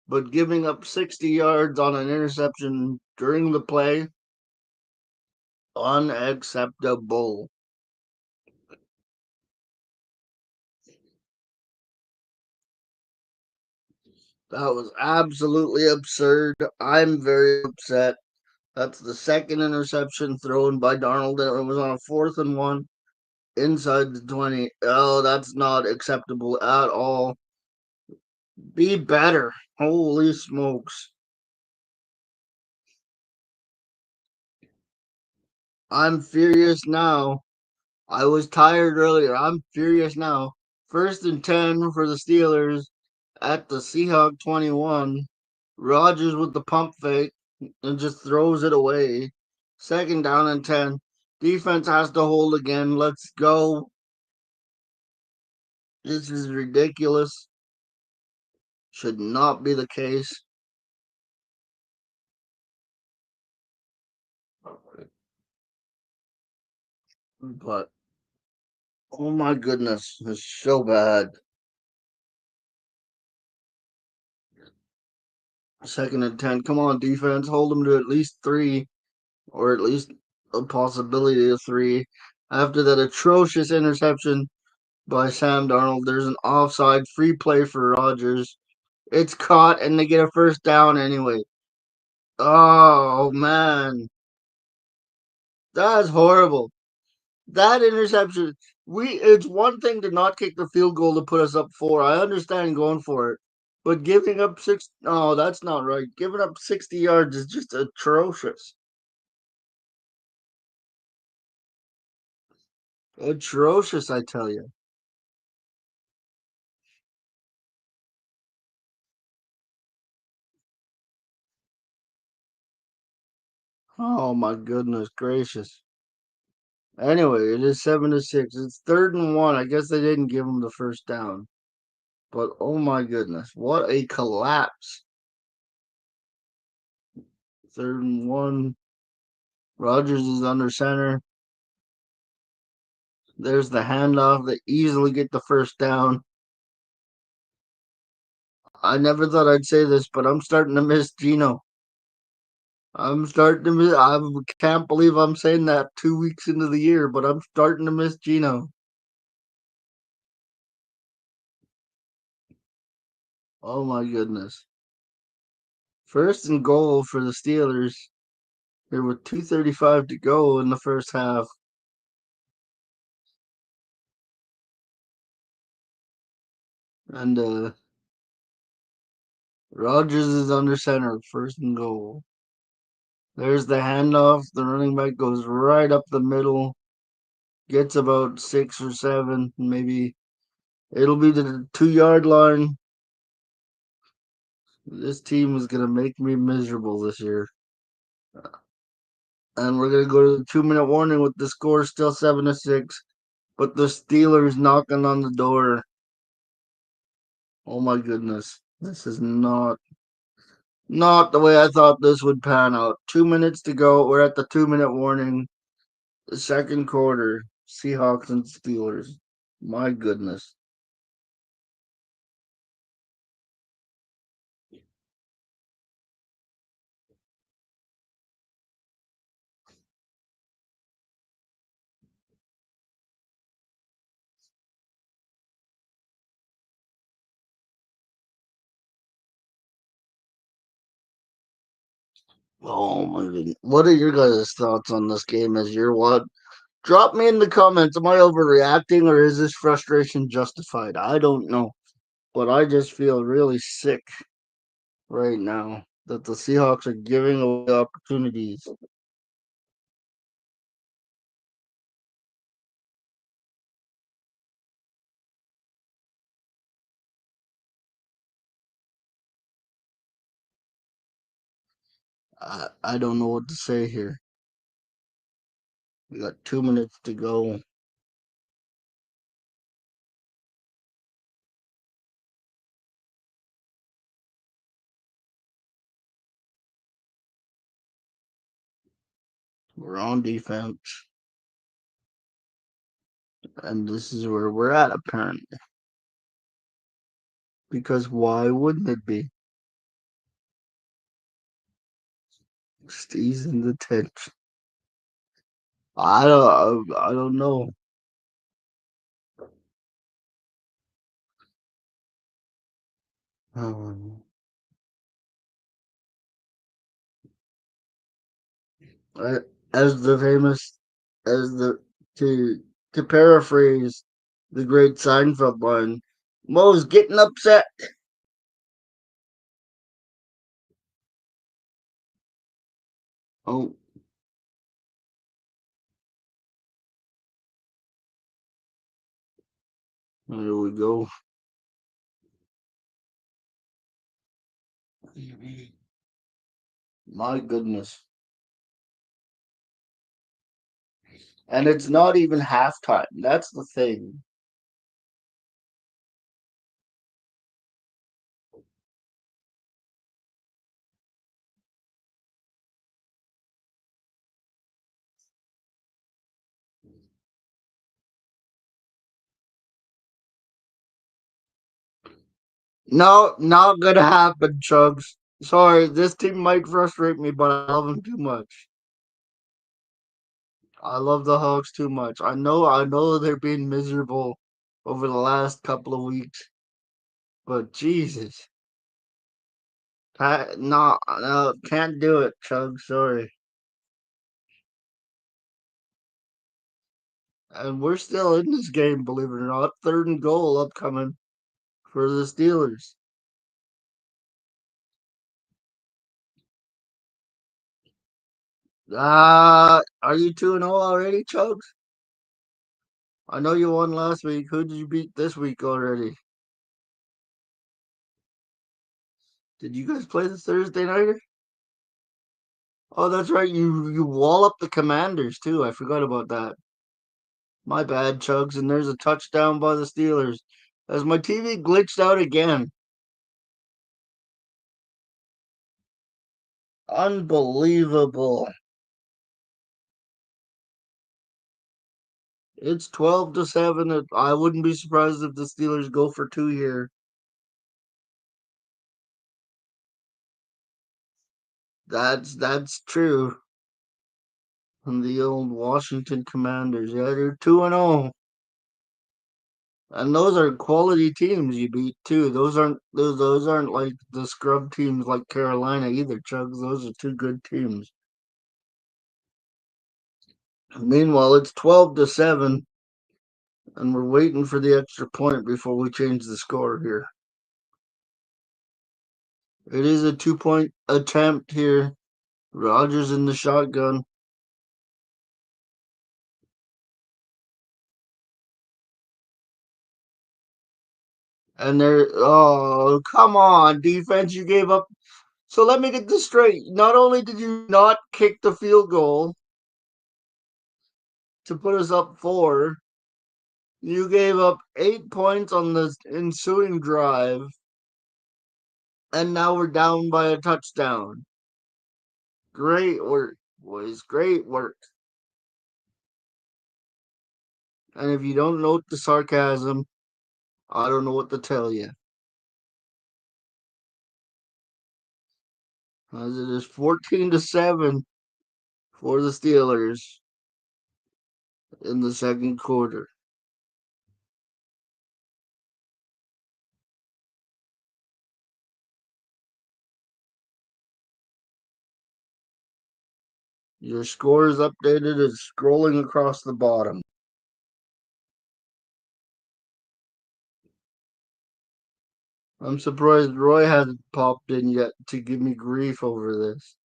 But giving up 60 yards on an interception during the play, Unacceptable. That was absolutely absurd. I'm very upset. That's the second interception thrown by Darnold. It was on a 4th and 1 inside the 20. Oh, that's not acceptable at all. Be better. Holy smokes. I'm furious now. I was tired earlier. I'm furious now. 1st and 10 for the Steelers at the Seahawk 21. Rogers with the pump fake and just throws it away. 2nd down and 10. Defense has to hold again. Let's go. This is ridiculous. Should not be the case. But oh my goodness, it's so bad. 2nd and 10. Come on, defense. Hold them to at least three, or at least a possibility of three. After that atrocious interception by Sam Darnold, there's an offside free play for Rodgers. It's caught, and they get a 1st down anyway. Oh man, that's horrible. That interception. It's one thing to not kick the field goal to put us up four. I understand going for it, but giving up six. Oh, that's not right. Giving up 60 yards is just atrocious. Atrocious, I tell you. Oh my goodness gracious. Anyway, it is 7-6. It's 3rd and 1. I guess they didn't give him the 1st down. But oh my goodness, what a collapse. 3rd and 1. Rogers is under center. There's the handoff. They easily get the 1st down. I never thought I'd say this, but I'm starting to miss Gino. I'm starting to miss. I can't believe I'm saying that 2 weeks into the year, but I'm starting to miss Gino. Oh my goodness. 1st and goal for the Steelers. There were 2:35 to go in the first half, and Rogers is under center. 1st and goal. There's the handoff. The running back goes right up the middle, gets about 6 or 7, maybe. It'll be the 2 yard line. This team is gonna make me miserable this year. And we're gonna go to the 2 minute warning with the score still 7-6. But the Steelers knocking on the door. Oh my goodness. This is not the way I thought this would pan out. 2 minutes to go. We're at the 2 minute warning. The second quarter. Seahawks and Steelers. My goodness. Oh my goodness. What are your guys' thoughts on this game as you're what? Drop me in the comments. Am I overreacting or is this frustration justified? I don't know. But I just feel really sick right now that the Seahawks are giving away opportunities. I don't know what to say here. We got 2 minutes to go. We're on defense, and this is where we're at apparently. Because why wouldn't it be? Steve's in the tent. I don't know. Um, uh, as the famous, as the to paraphrase the great Seinfeld line, Mo's getting upset. Oh, here we go. My goodness. And it's not even halftime. That's the thing. No, not gonna happen, Chugs. Sorry, this team might frustrate me, but I love them too much. I love the Hawks too much. I know they're being miserable over the last couple of weeks, but Jesus, no, no, can't do it, Chugs. Sorry, and we're still in this game, believe it or not. Third and goal upcoming for the Steelers. Are you 2-0 already, Chugs? I know you won last week. Who did you beat this week already? Did you guys play the Thursday nighter? Oh, that's right. You wall up the Commanders too. I forgot about that. My bad, Chugs. And there's a touchdown by the Steelers. As my TV glitched out again. Unbelievable. It's 12-7. I wouldn't be surprised if the Steelers go for two here. That's true. And the old Washington Commanders. Yeah, they're 2-0. And those are quality teams you beat too. Those aren't like the scrub teams like Carolina either, Chugs. Those are two good teams. Meanwhile, it's 12-7, and we're waiting for the extra point before we change the score here. It is a 2-point attempt here. Rogers in the shotgun, and they're oh come on defense, you gave up. So let me get this straight. Not only did you not kick the field goal to put us up four, you gave up 8 points on the ensuing drive, and now we're down by a touchdown. Great work, boys. Great work. And if you don't note the sarcasm, I don't know what to tell you. As it is 14-7 for the Steelers in the second quarter. Your score is updated. It's scrolling across the bottom. I'm surprised Roy hasn't popped in yet to give me grief over this.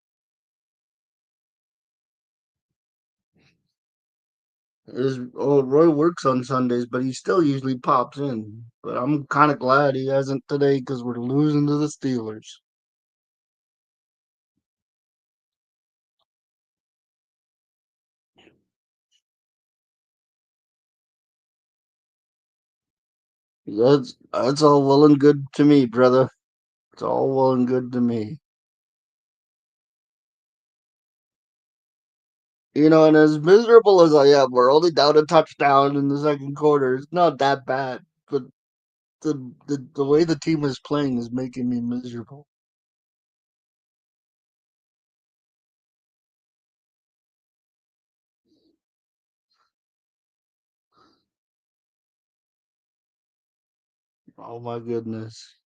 Roy works on Sundays, but he still usually pops in. But I'm kind of glad he hasn't today because we're losing to the Steelers. That's all well and good to me, brother. It's all well and good to me. And as miserable as I am, we're only down a touchdown in the second quarter. It's not that bad, but the way the team is playing is making me miserable. Oh my goodness.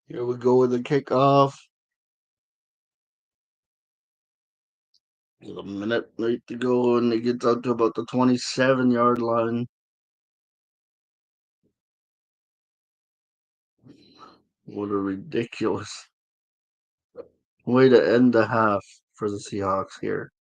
Here we go with the kickoff. With a minute right to go, and it gets out to about the 27-yard line. What a ridiculous way to end the half for the Seahawks here.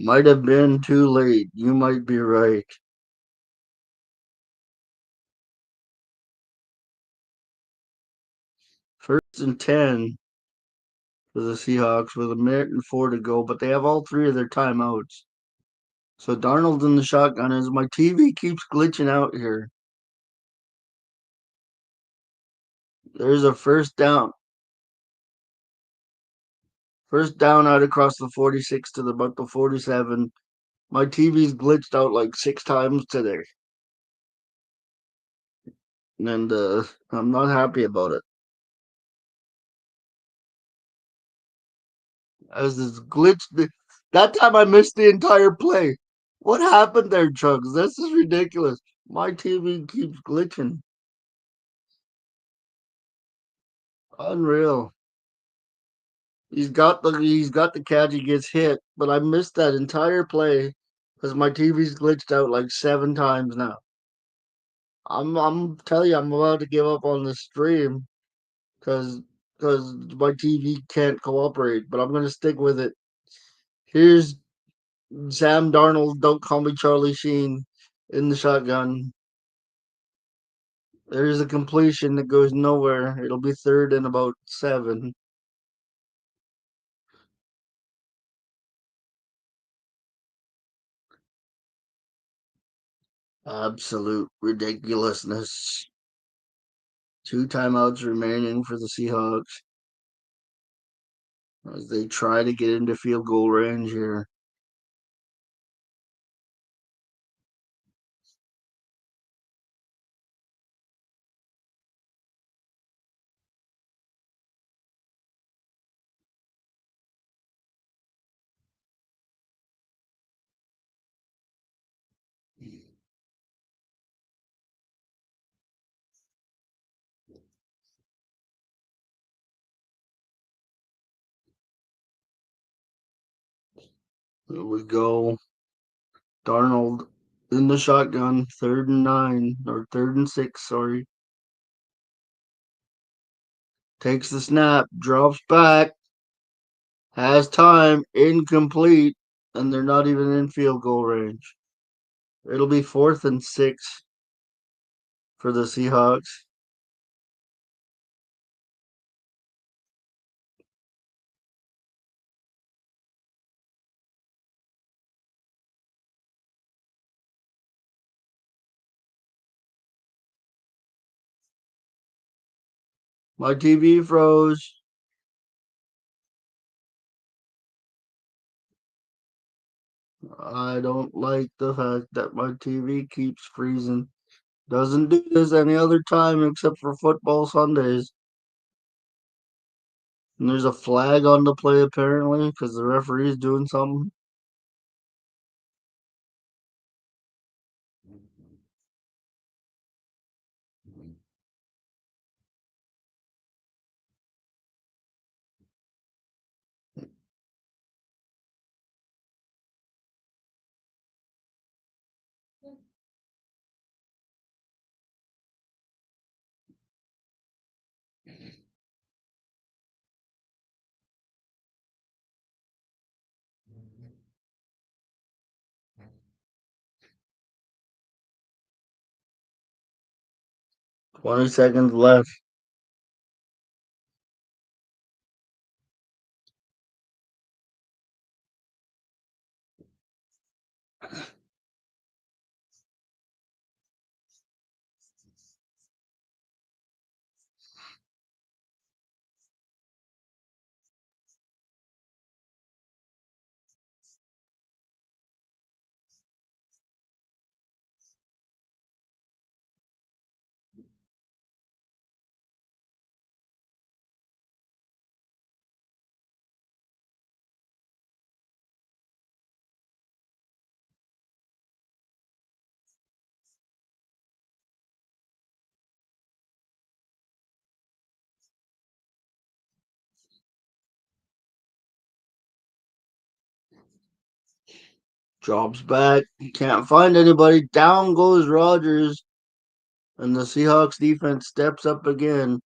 Might have been too late. You might be right. First and 10 for the Seahawks with a minute and four to go, but they have all three of their timeouts. So Darnold's in the shotgun as my TV keeps glitching out here. There's a first down. First down out across the 46 to about the 47. My TV's glitched out like six times today. And I'm not happy about it. As this glitch, that time I missed the entire play. What happened there, Chugs? This is ridiculous. My TV keeps glitching. Unreal. He's got the catch. He gets hit, but I missed that entire play because my TV's glitched out like seven times now. I'm telling you, I'm about to give up on the stream because my TV can't cooperate. But I'm gonna stick with it. Here's Sam Darnold. Don't call me Charlie Sheen in the shotgun. There's a completion that goes nowhere. It'll be third and about seven. Absolute ridiculousness. Two timeouts remaining for the Seahawks as they try to get into field goal range here. Here we go. Darnold in the shotgun, third and nine, or third and six, sorry. Takes the snap, drops back, has time, incomplete, and they're not even in field goal range. It'll be fourth and six for the Seahawks. My TV froze. I don't like the fact that my TV keeps freezing. Doesn't do this any other time except for football Sundays. And there's a flag on the play apparently because the referee's doing something. 20 seconds left. Drops back. Can't find anybody. Down goes Rodgers. And the Seahawks defense steps up again.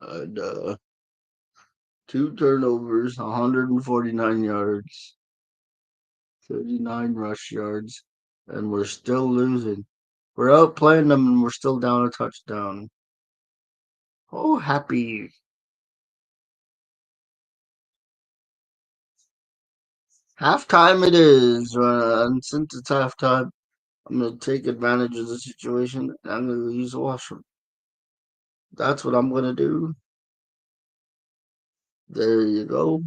And, two turnovers, 149 yards, 39 rush yards, and we're still losing. We're outplaying them and we're still down a touchdown. Oh, happy. Halftime it is. And since it's halftime, I'm going to take advantage of the situation. I'm going to use the washroom. That's what I'm going to do. There you go.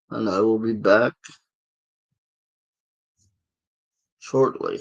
And I will be back shortly.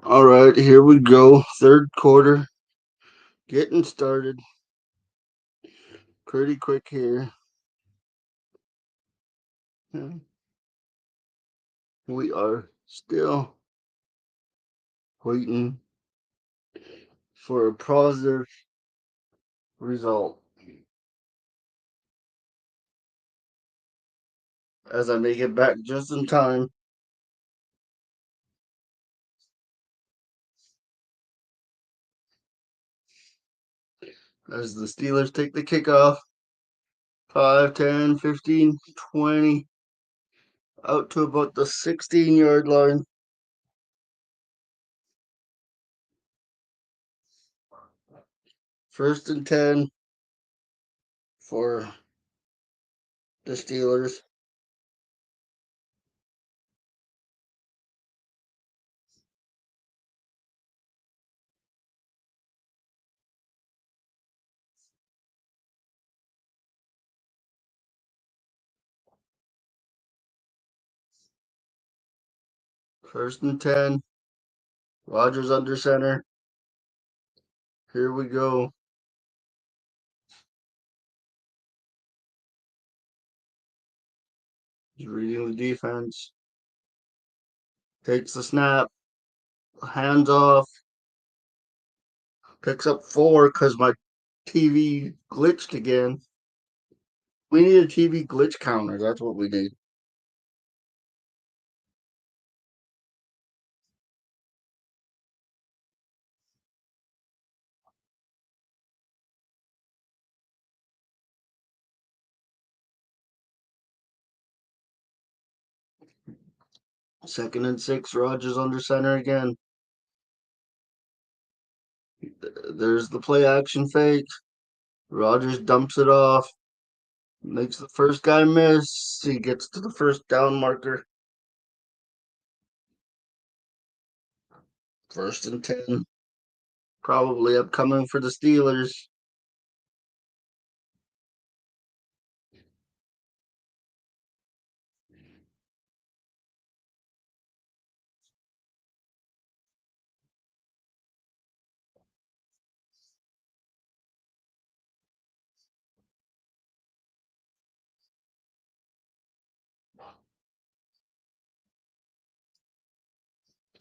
All right, here we go. Third quarter, getting started. Pretty quick here. We are still waiting for a positive result as I make it back just in time. As the Steelers take the kickoff, 5, 10, 15, 20, out to about the 16-yard line. First and 10 for the Steelers. First and 10. Rodgers under center. Here we go. He's reading the defense. Takes the snap. Hands off. Picks up 4 because my TV glitched again. We need a TV glitch counter. That's what we need. Second and 6. Rodgers under center again. There's the play action fake. Rodgers dumps it off. Makes the first guy miss. He gets to the first down marker. First and 10. Probably upcoming for the Steelers.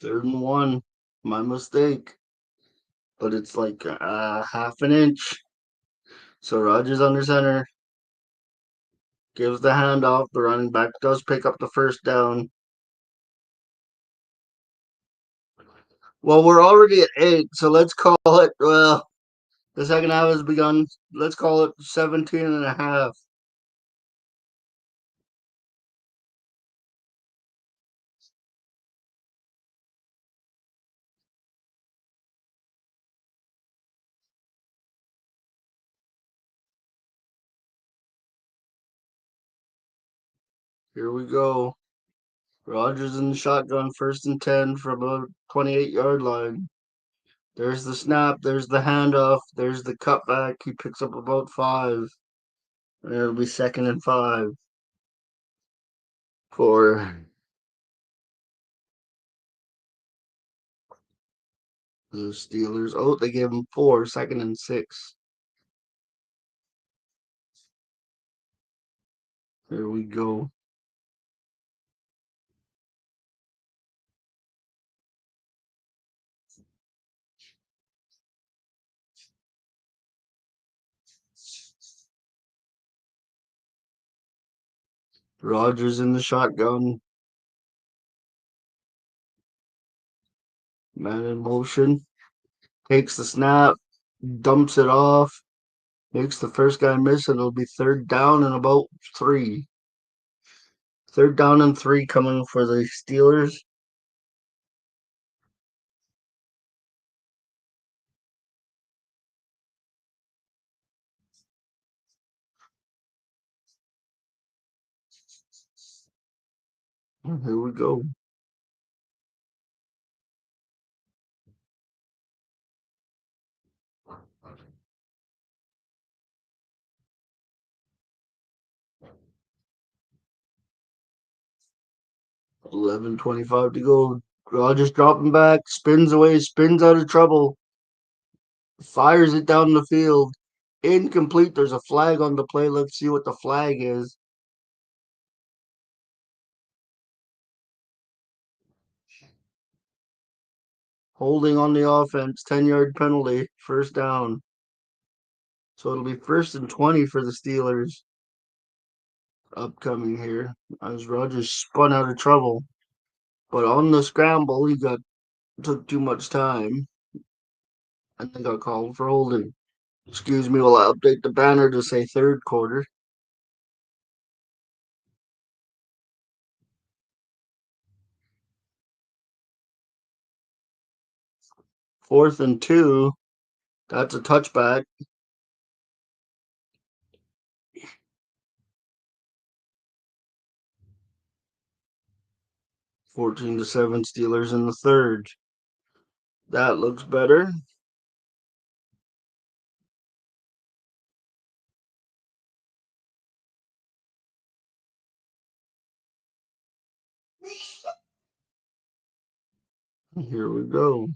Third and 1. My mistake. But it's like half an inch. So Rodgers under center. Gives the handoff. The running back does pick up the first down. Well, we're already at 8, so let's call it, well, the second half has begun. Let's call it 17 and a half. Here we go. Rodgers in the shotgun, first and 10 from a 28-yard line. There's the snap. There's the handoff. There's the cutback. He picks up about 5. And it'll be second and 5 for the Steelers. Oh, they gave him 4, second and 6. Here we go. Rodgers in the shotgun. Man in motion. Takes the snap. Dumps it off. Makes the first guy miss, and it'll be third down and about 3. Third down and 3 coming for the Steelers. Here we go. 11:25 to go. Rogers dropping back, spins away, spins out of trouble, fires it down the field. Incomplete. There's a flag on the play. Let's see what the flag is. Holding on the offense, 10-yard penalty, first down. So it'll be first and 20 for the Steelers upcoming here as Rogers spun out of trouble. But on the scramble, he got took too much time and then got called for holding. Excuse me while I update the banner to say third quarter. Fourth and two. That's a touchback. 14-7 Steelers in the third. That looks better. Here we go.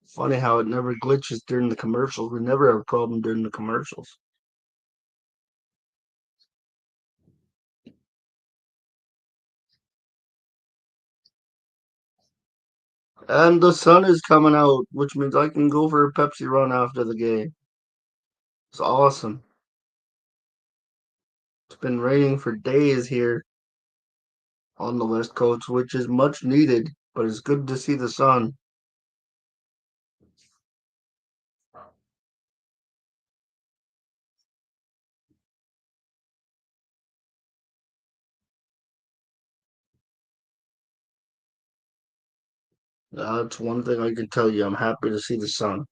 Funny how it never glitches during the commercials. We never have a problem during the commercials. And the sun is coming out, which means I can go for a Pepsi run after the game. It's awesome. It's been raining for days here on the West Coast, which is much needed, but it's good to see the sun. That's one thing I can tell you. I'm happy to see the sun.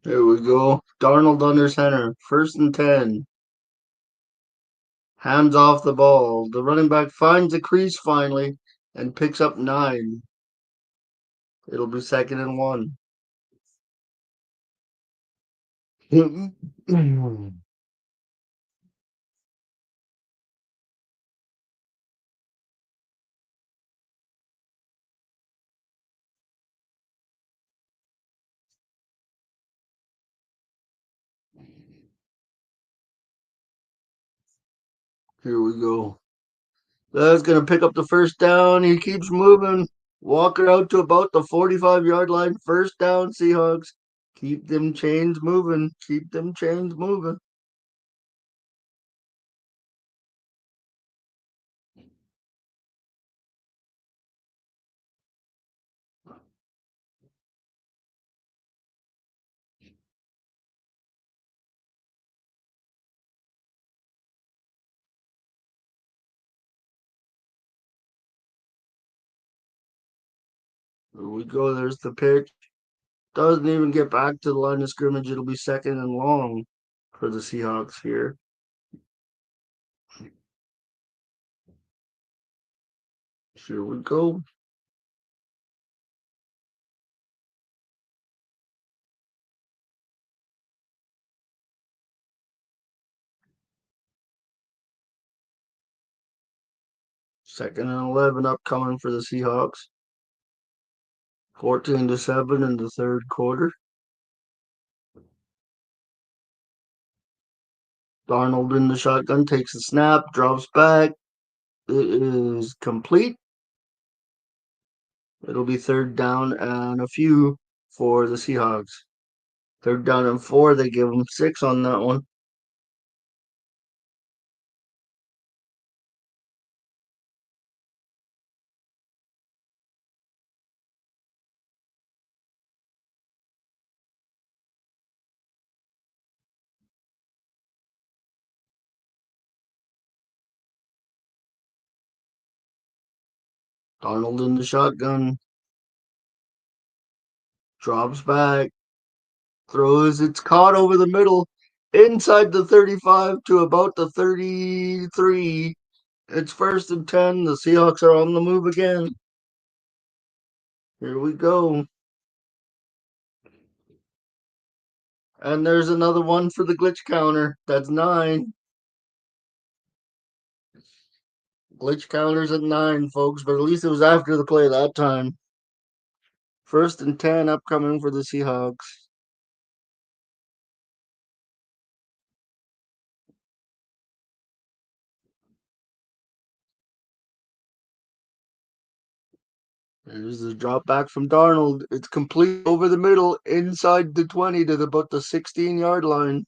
Here we go. Darnold under center. First and 10. Hands off the ball. The running back finds the crease finally and picks up 9. It'll be second and 1. Here we go. That's going to pick up the first down. He keeps moving. Walker out to about the 45-yard line. First down, Seahawks. Keep them chains moving. Keep them chains moving. Here we go. There's the pitch. Doesn't even get back to the line of scrimmage. It'll be second and long for the Seahawks here. Here we go. Second and 11 upcoming for the Seahawks. 14-7 in the third quarter. Darnold in the shotgun takes a snap, drops back. It is complete. It'll be third down and a few for the Seahawks. Third down and 4. They give them 6 on that one. Darnold in the shotgun, drops back, throws. It's caught over the middle, inside the 35 to about the 33. It's first and 10. The Seahawks are on the move again. Here we go. And there's another one for the glitch counter. That's 9. Glitch counter's at 9, folks, but at least it was after the play that time. First and 10 upcoming for the Seahawks. There's the drop back from Darnold. It's complete over the middle, inside the 20 to about the 16-yard line.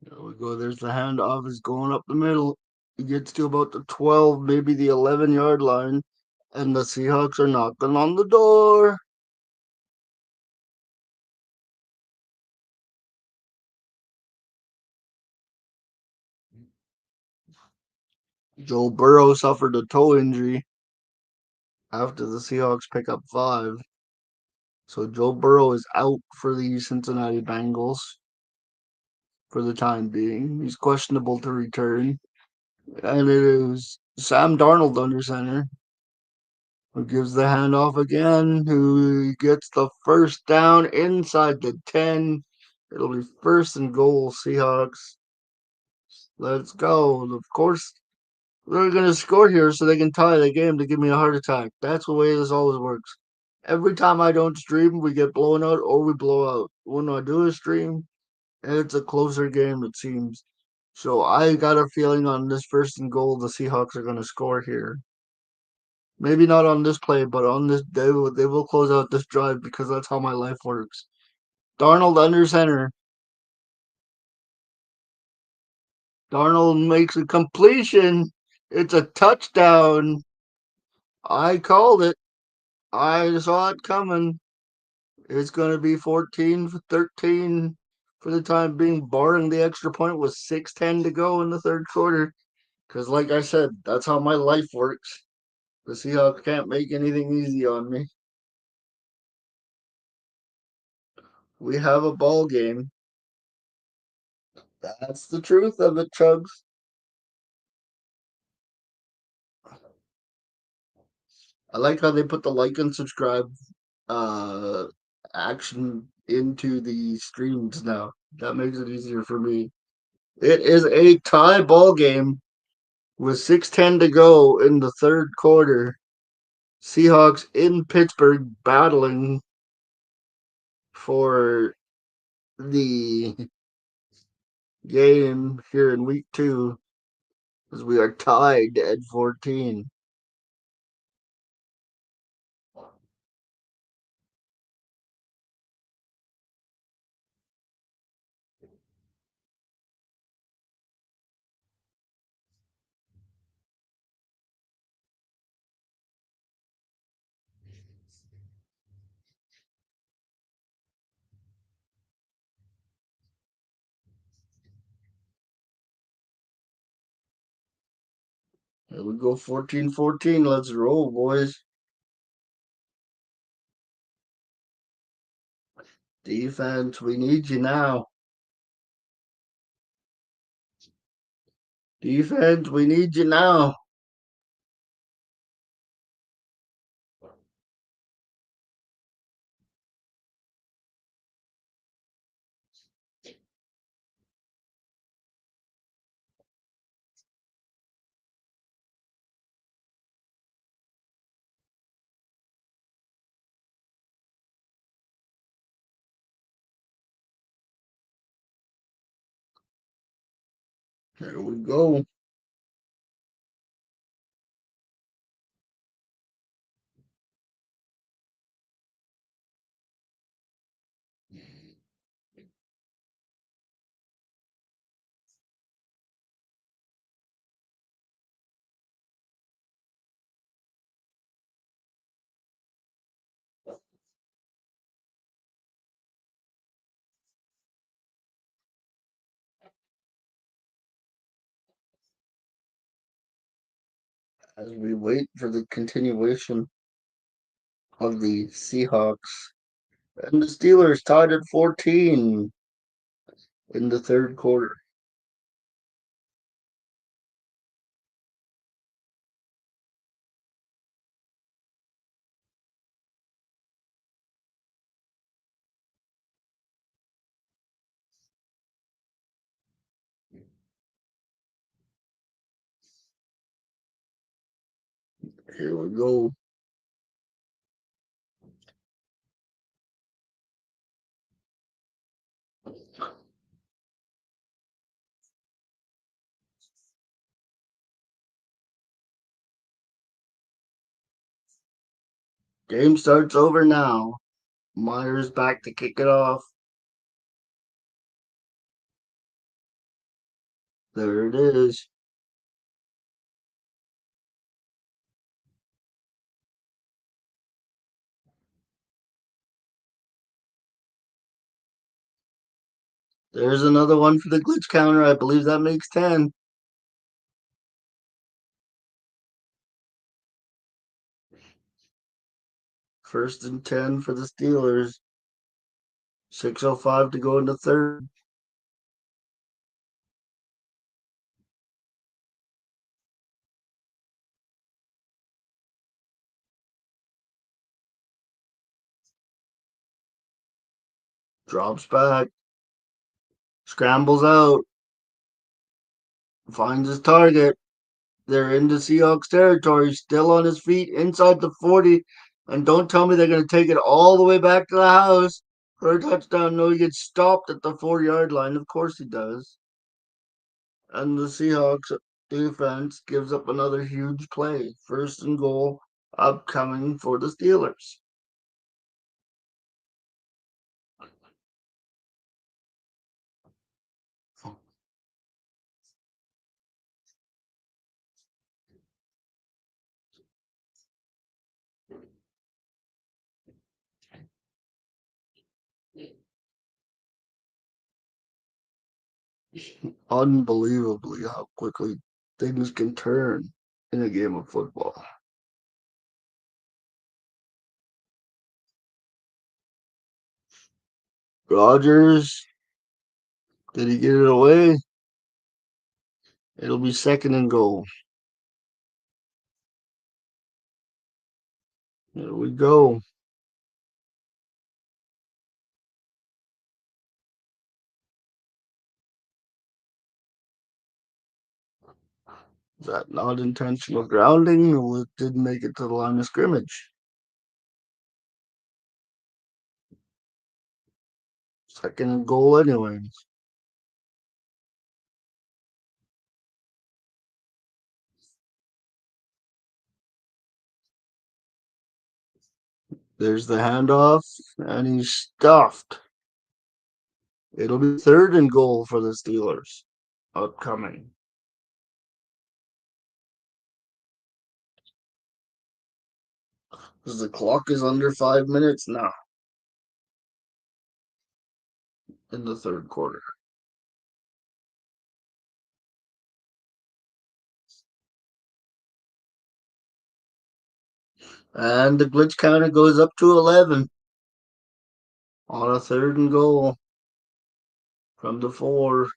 There we go. There's the handoff. Is going up the middle. He gets to about the 12, maybe the 11-yard line, and the Seahawks are knocking on the door. Joe Burrow suffered a toe injury after the Seahawks pick up 5. So Joe Burrow is out for the Cincinnati Bengals for the time being. He's questionable to return. And it is Sam Darnold under center, who gives the handoff again, who gets the first down inside the 10. It'll be first and goal, Seahawks. Let's go. Of course, they're going to score here so they can tie the game to give me a heart attack. That's the way this always works. Every time I don't stream, we get blown out or we blow out. When I do a stream, it's a closer game, it seems. So I got a feeling on this first and goal, the Seahawks are going to score here. Maybe not on this play, but on this they will close out this drive because that's how my life works. Darnold under center. Darnold makes a completion. It's a touchdown. I called it. I saw it coming. It's going to be 14-13 for the time being, barring the extra point with 6:10 to go in the third quarter. Because, like I said, that's how my life works. The Seahawks can't make anything easy on me. We have a ball game. That's the truth of it, Chugs. I like how they put the like and subscribe uh action into the streams now. That makes it easier for me. It is a tie ball game with 6:10 to go in the third quarter. Seahawks in Pittsburgh battling for the game here in week 2 as we are tied at 14. Here we go, 14-14. Let's roll, boys. Defense, we need you now. Defense, we need you now. Here we go. As we wait for the continuation of the Seahawks. And the Steelers tied at 14 in the third quarter. Here we go. Game starts over now. Myers back to kick it off. There it is. There's another one for the glitch counter. I believe that makes 10. First and 10 for the Steelers. 6:05 to go in the third. Drops back. Scrambles out. Finds his target. They're into Seahawks territory. Still on his feet inside the 40. And don't tell me they're going to take it all the way back to the house for a touchdown. No, he gets stopped at the 4-yard line. Of course he does. And the Seahawks defense gives up another huge play. First and goal upcoming for the Steelers. Unbelievably how quickly things can turn in a game of football. Rodgers, did he get it away? It'll be second and goal. Here we go. Is that not intentional grounding? Or it didn't make it to the line of scrimmage? Second and goal, anyways. There's the handoff, and he's stuffed. It'll be third and goal for the Steelers upcoming. Because the clock is under 5 minutes now in the third quarter. And the glitch counter goes up to 11 on a third and goal from the 4.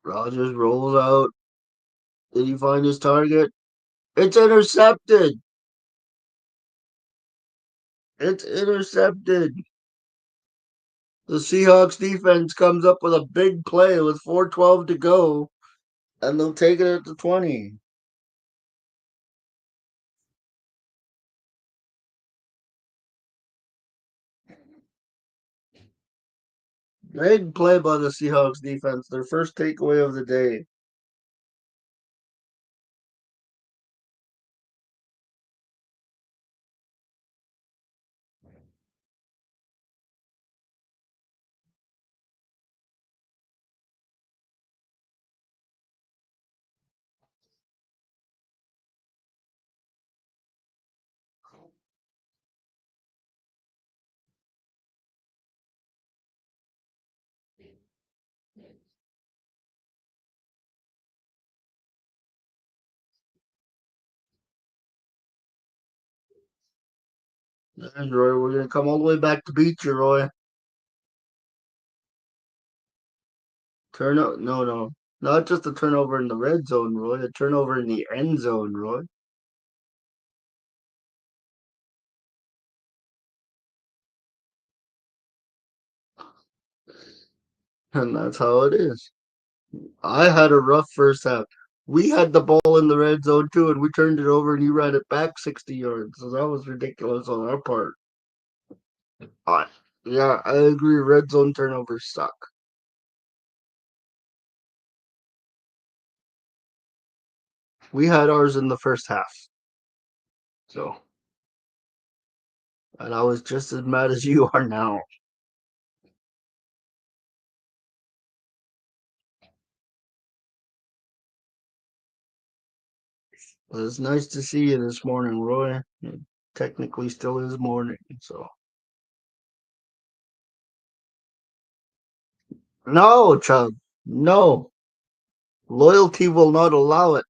Rogers rolls out. Did he find his target? It's intercepted. It's intercepted. The Seahawks defense comes up with a big play with 4:12 to go, and they'll take it at the 20. Big play by the Seahawks defense. Their first takeaway of the day. And Roy, we're gonna come all the way back to beat you, Roy. No, not just a turnover in the red zone, Roy. A turnover in the end zone, Roy. And that's how it is. I had a rough first half. We had the ball in the red zone too, and we turned it over, and you ran it back 60 yards. So that was ridiculous on our part. I, yeah, I agree. Red zone turnovers suck. We had ours in the first half, so and I was just as mad as you are now. But it's nice to see you this morning, Roy. It technically still is morning, so no, Chubb, no. Loyalty will not allow it.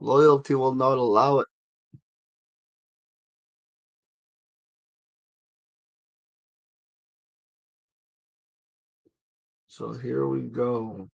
Loyalty will not allow it. So here we go.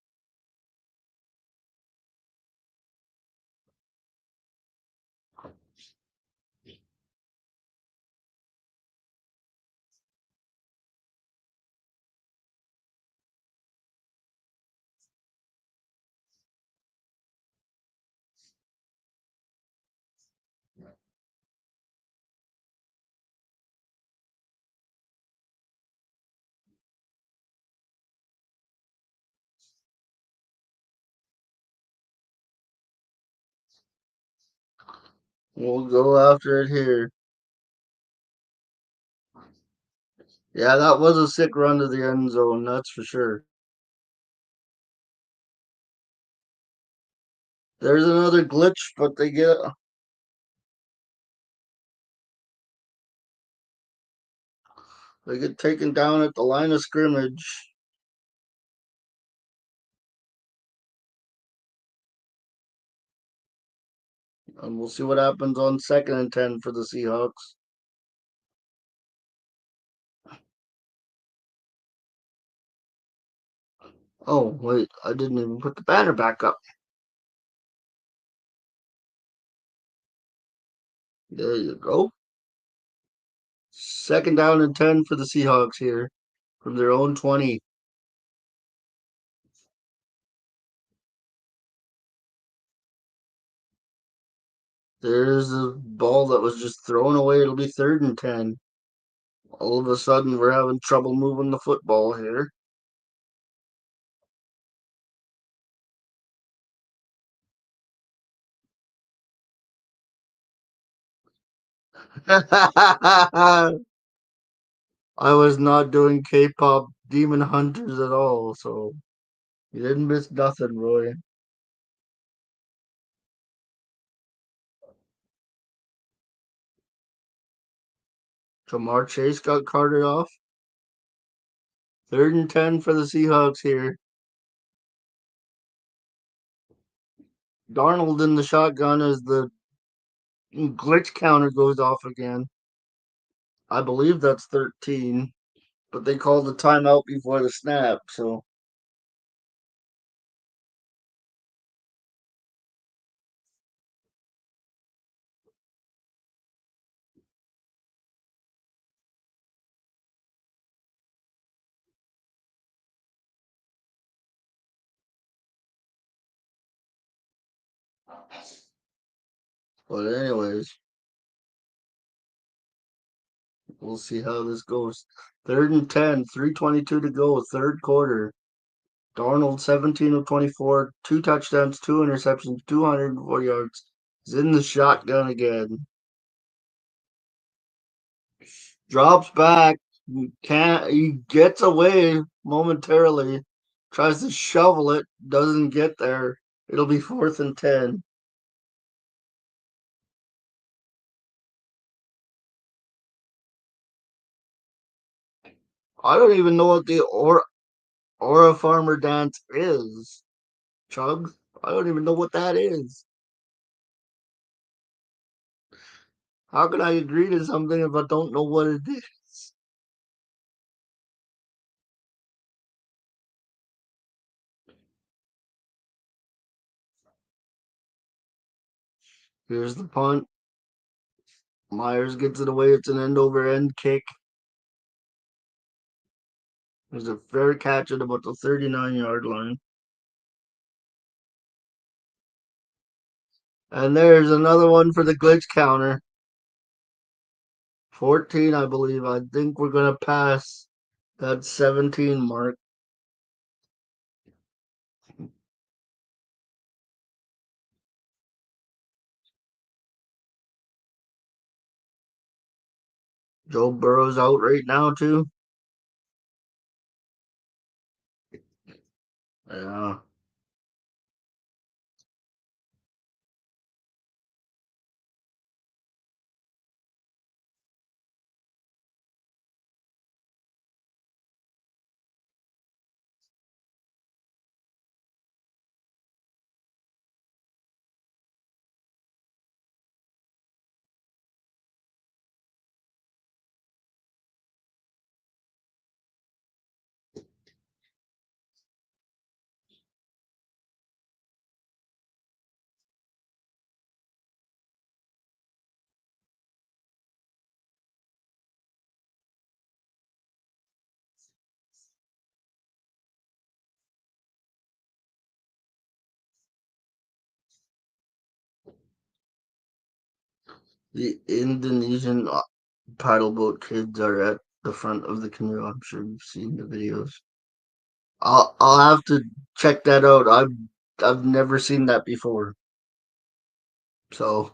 We'll go after it here. Yeah, that was a sick run to the end zone, that's for sure. There's another glitch, but they get taken down at the line of scrimmage, and we'll see what happens on 2nd and 10 for the Seahawks. Oh wait, I didn't even put the banner back up. There you go. 2nd down and 10 for the Seahawks here from their own 20. There's a ball that was just thrown away. It'll be 3rd and 10. All of a sudden, we're having trouble moving the football here. I was not doing K-pop Demon Hunters at all, so you didn't miss nothing, Roy. Jamar Chase got carted off. 3rd and 10 for the Seahawks here. Darnold in the shotgun as the glitch counter goes off again. I believe that's 13, but they called the timeout before the snap, so but anyways, we'll see how this goes. 3rd and 10, 3:22 to go, third quarter. Darnold 17 of 24, 2 touchdowns, 2 interceptions, 204 yards. He's in the shotgun again. Drops back, can't he gets away momentarily, tries to shovel it, doesn't get there. It'll be 4th and 10. I don't even know what the Aura Farmer dance is. Chug. I don't even know what that is. How can I agree to something if I don't know what it is? Here's the punt. Myers gets it away. It's an end over end kick. There's a fair catch at about the 39-yard line. And there's another one for the glitch counter. 14, I believe. I think we're going to pass that 17 mark. Joe Burrow's out right now, too. Yeah. The Indonesian paddle boat kids are at the front of the canoe. I'm sure you've seen the videos. I'll have to check that out. I've never seen that before. So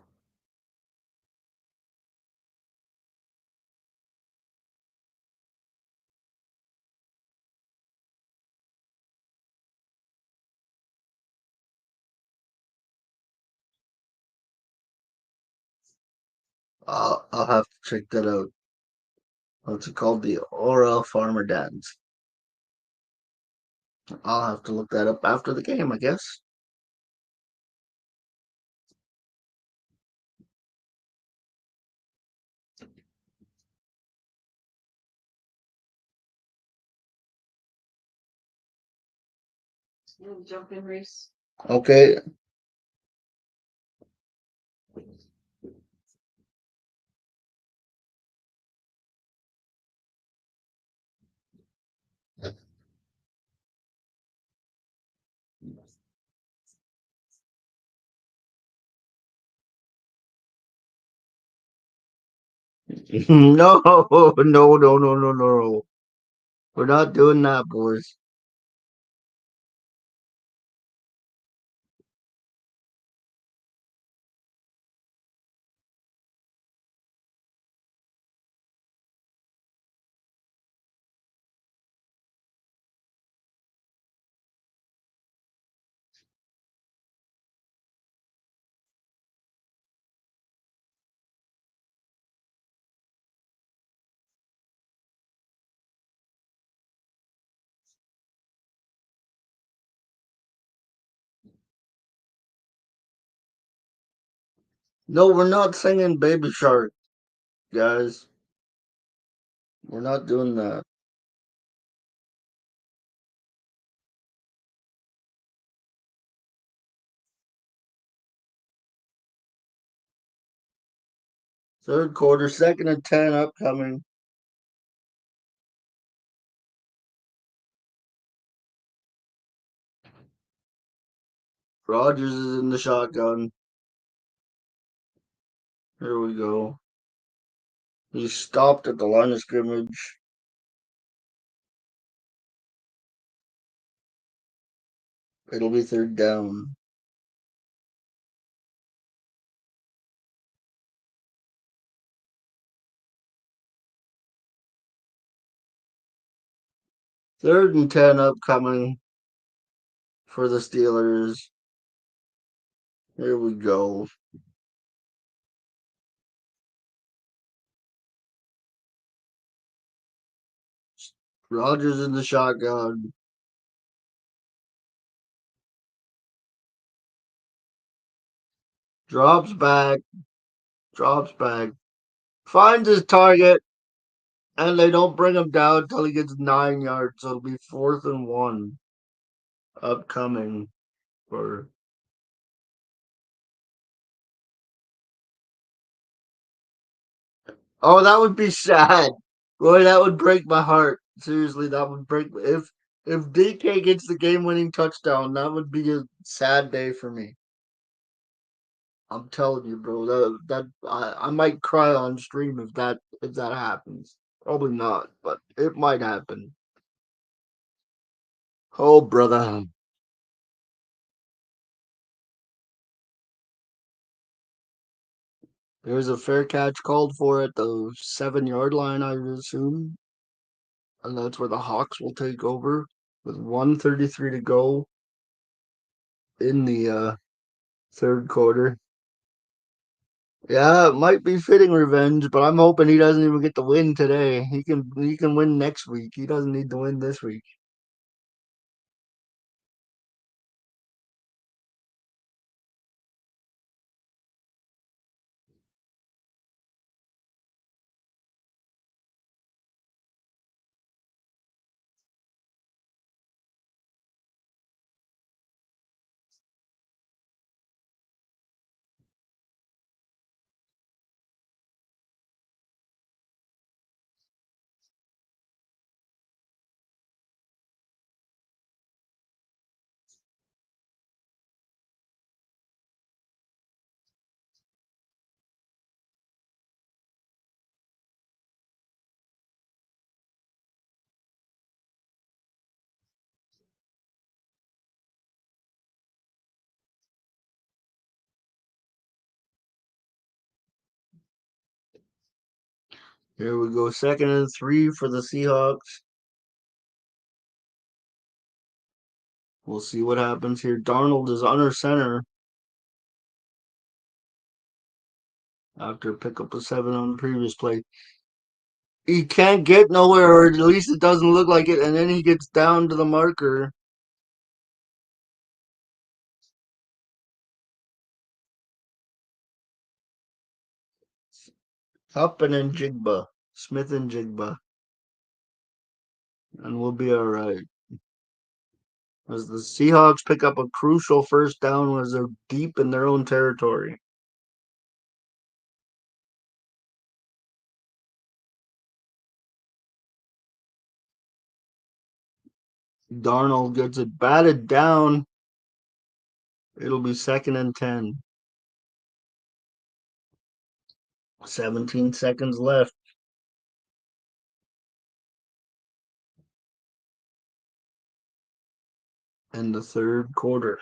I'll have to check that out. What's it called? The Aura Farmer Dance. I'll have to look that up after the game, I guess. Jump in race. Okay. No, no, no, no, no, no. We're not doing that, boys. No, we're not singing Baby Shark, guys. We're not doing that. Third quarter, second and 10 upcoming. Rogers is in the shotgun. Here we go. He's stopped at the line of scrimmage. It'll be third down. Third and 10 upcoming for the Steelers. Here we go. Rogers in the shotgun. Drops back. Drops back. Finds his target. And they don't bring him down until he gets 9 yards. So it'll be fourth and one upcoming for. Oh, that would be sad. Boy, that would break my heart. Seriously, that would break if DK gets the game-winning touchdown. That would be a sad day for me. I'm telling you, bro. I might cry on stream if that happens. Probably not, but it might happen. Oh, brother. There's a fair catch called for at the 7 yard line, I would assume. And that's where the Hawks will take over with 1:33 to go in the third quarter. Yeah, it might be fitting revenge, but I'm hoping he doesn't even get the win today. He can win next week. He doesn't need to win this week. Here we go. Second and 3 for the Seahawks. We'll see what happens here. Darnold is under center after pick up a 7 on the previous play. He can't get nowhere, or at least it doesn't look like it, and then he gets down to the marker. Up and then Jigba. Smith and Jigba. And we'll be all right. As the Seahawks pick up a crucial first down as they're deep in their own territory. Darnold gets it batted down. It'll be second and 10. 17 seconds left in the third quarter.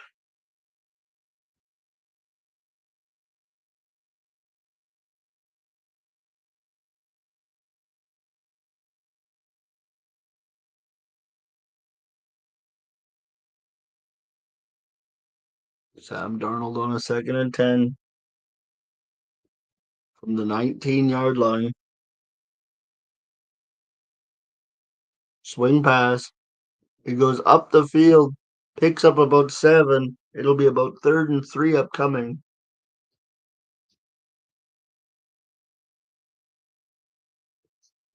Sam Darnold on a second and 10 from the 19-yard line. Swing pass. He goes up the field, picks up about 7. It'll be about third and 3 upcoming.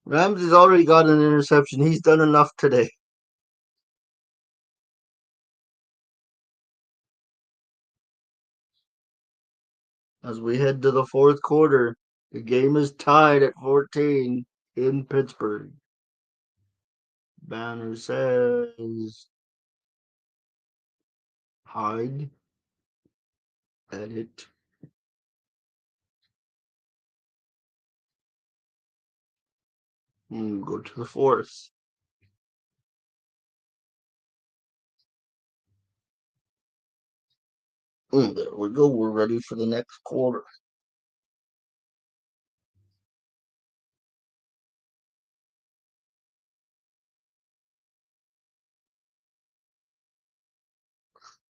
Ramsey's already got an interception. He's done enough today. As we head to the fourth quarter, the game is tied at 14 in Pittsburgh. Banner says hide, edit. And go to the fourth. There we go. We're ready for the next quarter.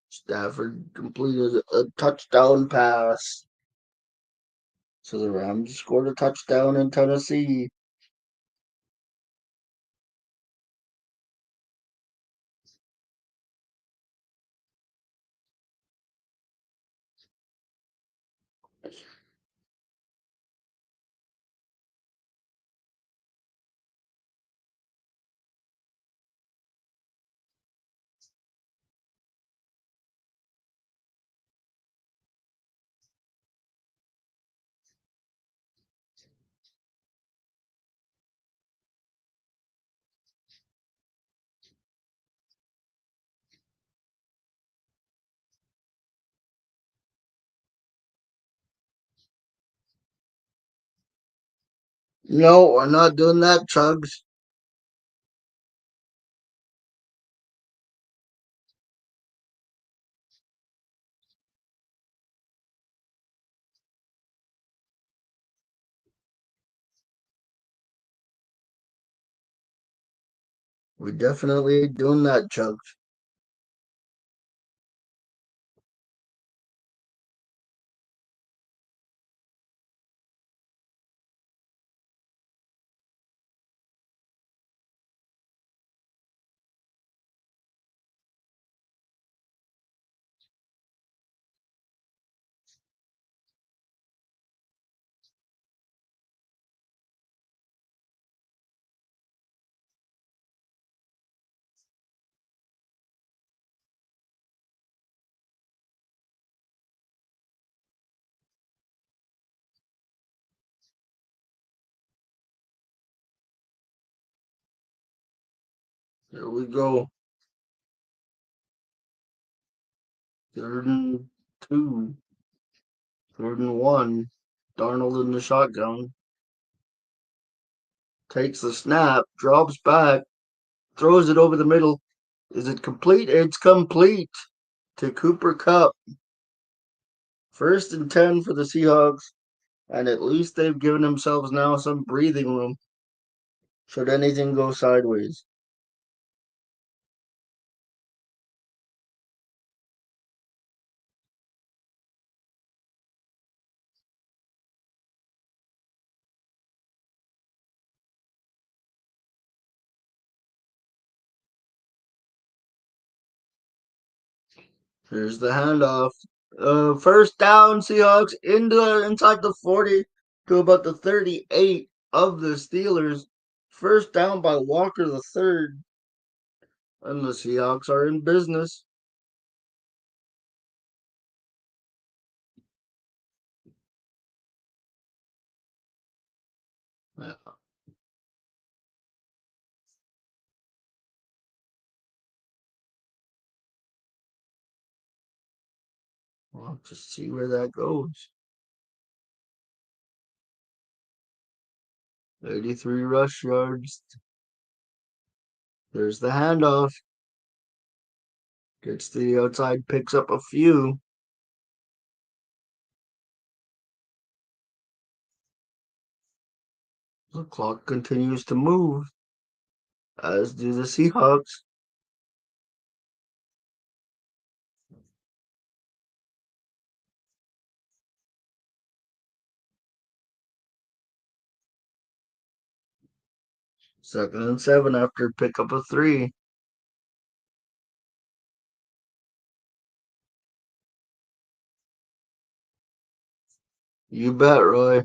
Stafford completed a touchdown pass. So the Rams scored a touchdown in Tennessee. No, we're not doing that, Chugs. We definitely ain't doing that, Chugs. Here we go. Third and two. Third and one. Darnold in the shotgun. Takes the snap. Drops back. Throws it over the middle. Is it complete? It's complete to Cooper Kupp. First and 10 for the Seahawks. And at least they've given themselves now some breathing room should anything go sideways. Here's the handoff. First down, Seahawks inside the 40 to about the 38 of the Steelers. First down by Walker the third, and the Seahawks are in business. Yeah, we'll just see where that goes. 83 rush yards. There's the handoff. Gets to the outside, picks up a few. The clock continues to move, as do the Seahawks. Second and 7 after pick up a three. You bet, Roy.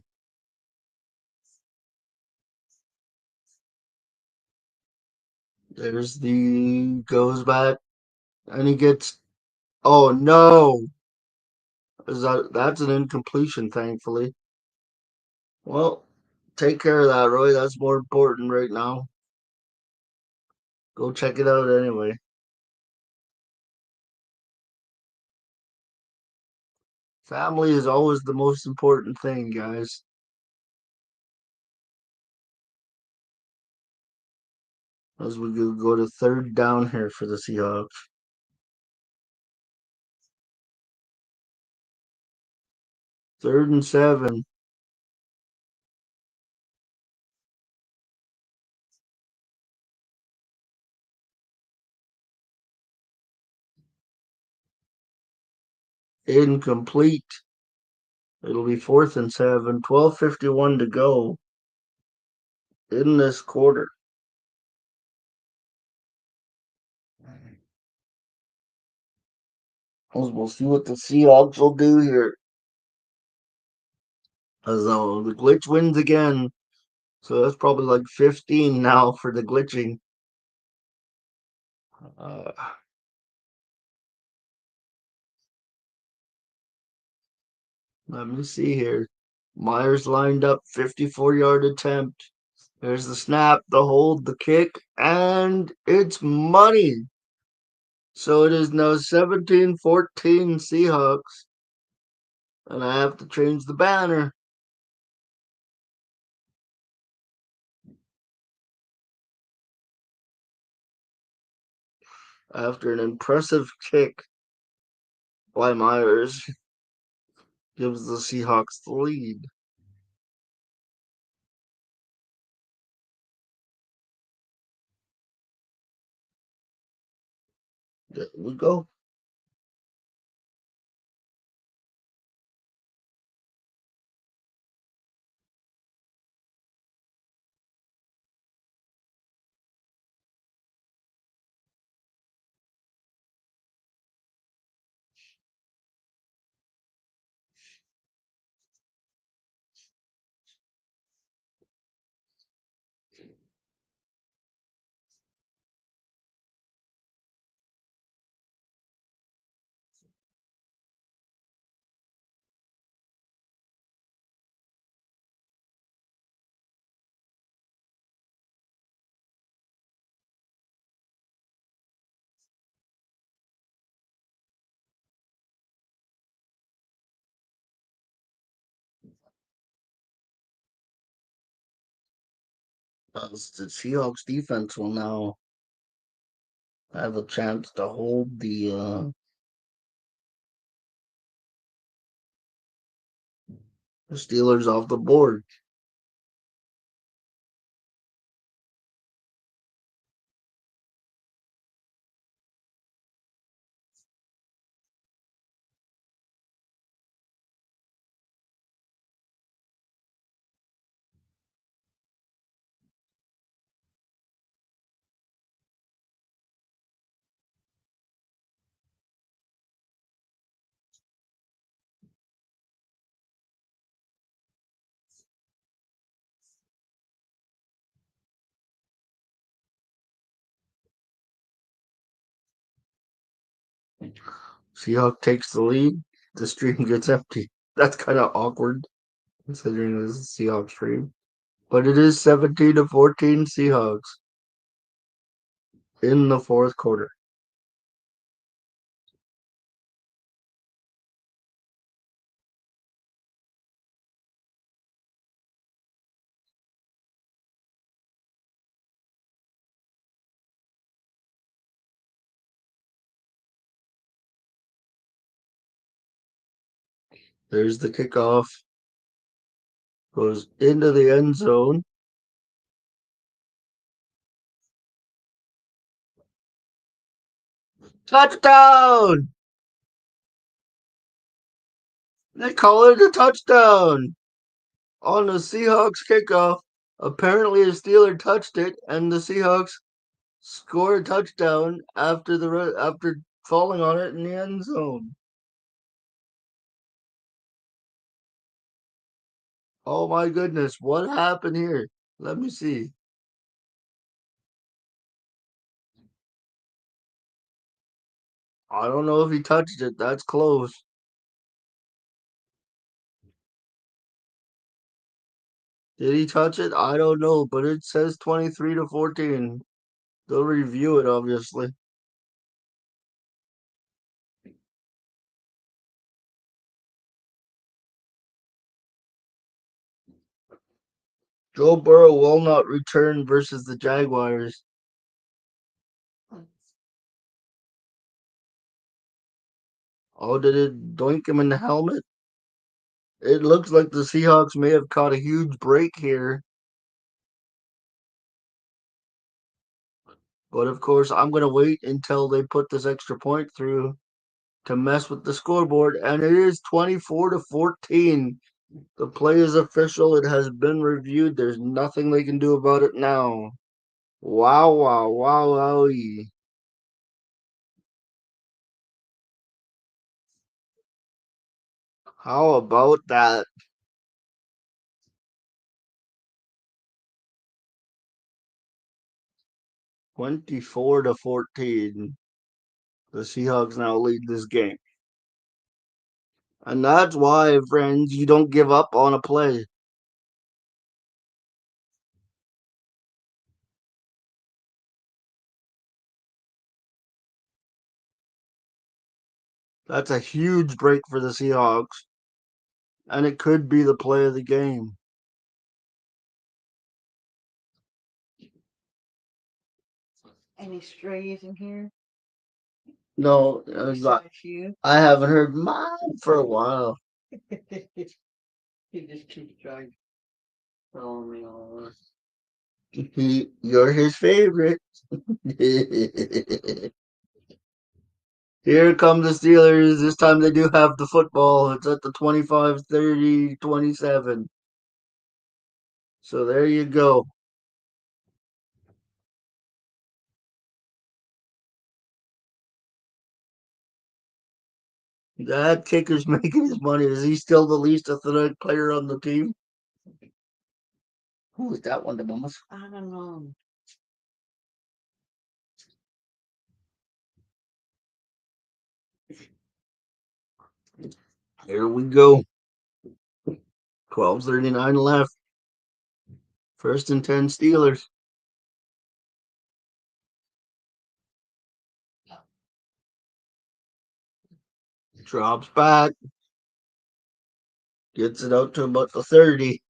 There's the goes back and he gets. Oh no! That's an incompletion, thankfully. Well, take care of that, Roy. That's more important right now. Go check it out anyway. Family is always the most important thing, guys. As we go to third down here for the Seahawks. Third and 7. Incomplete. It'll be fourth and 7. 12:51 to go in this quarter. We'll see what the Seahawks will do here. As though the glitch wins again. So that's probably like 15 now for the glitching. Uh, Let me see here. Myers lined up 54-yard attempt. There's the snap, the hold, the kick, and it's money. So it is now 17-14 Seahawks. And I have to change the banner. After an impressive kick by Myers, gives the Seahawks the lead. There we go. The Seahawks defense will now have a chance to hold the Steelers off the board. Seahawk takes the lead. The stream gets empty. That's kind of awkward considering this is a Seahawks stream. But it is 17-14 Seahawks in the fourth quarter. There's the kickoff. Goes into the end zone. Touchdown! They call it a touchdown on the Seahawks kickoff. Apparently, a Steeler touched it, and the Seahawks score a touchdown after falling on it in the end zone. Oh my goodness, what happened here? Let me see. I don't know if he touched it. That's close. Did he touch it? I don't know, but it says 23-14. They'll review it, obviously. Joe Burrow will not return versus the Jaguars. Oh, did it doink him in the helmet? It looks like the Seahawks may have caught a huge break here. But of course, I'm going to wait until they put this extra point through to mess with the scoreboard. And it is 24-14. The play is official. It has been reviewed. There's nothing they can do about it now. Wow, wow, wow, wow. How about that? 24-14. The Seahawks now lead this game. And that's why, friends, you don't give up on a play. That's a huge break for the Seahawks. And it could be the play of the game. Any strays in here? No, I haven't heard mine for a while. He just keeps trying throwing me all over. You're his favorite. Here come the Steelers. This time they do have the football. It's at the 25-30-27. So there you go. That kicker's making his money. Is he still the least athletic player on the team? Who is that one, the Bombers? I don't know. Here we go. 12:39 left. First and 10 Steelers. Drops back. Gets it out to about the 30.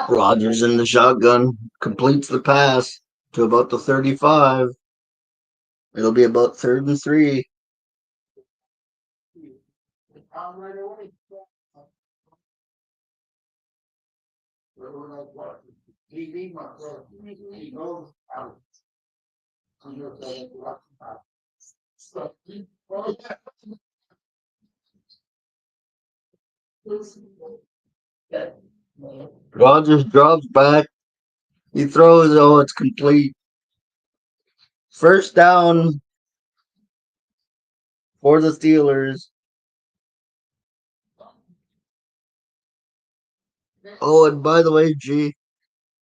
Rogers in the shotgun completes the pass to about the 35. It'll be about 3rd and 3. Rogers drops back. He throws. Oh, it's complete. First down for the Steelers. Oh, and by the way, G,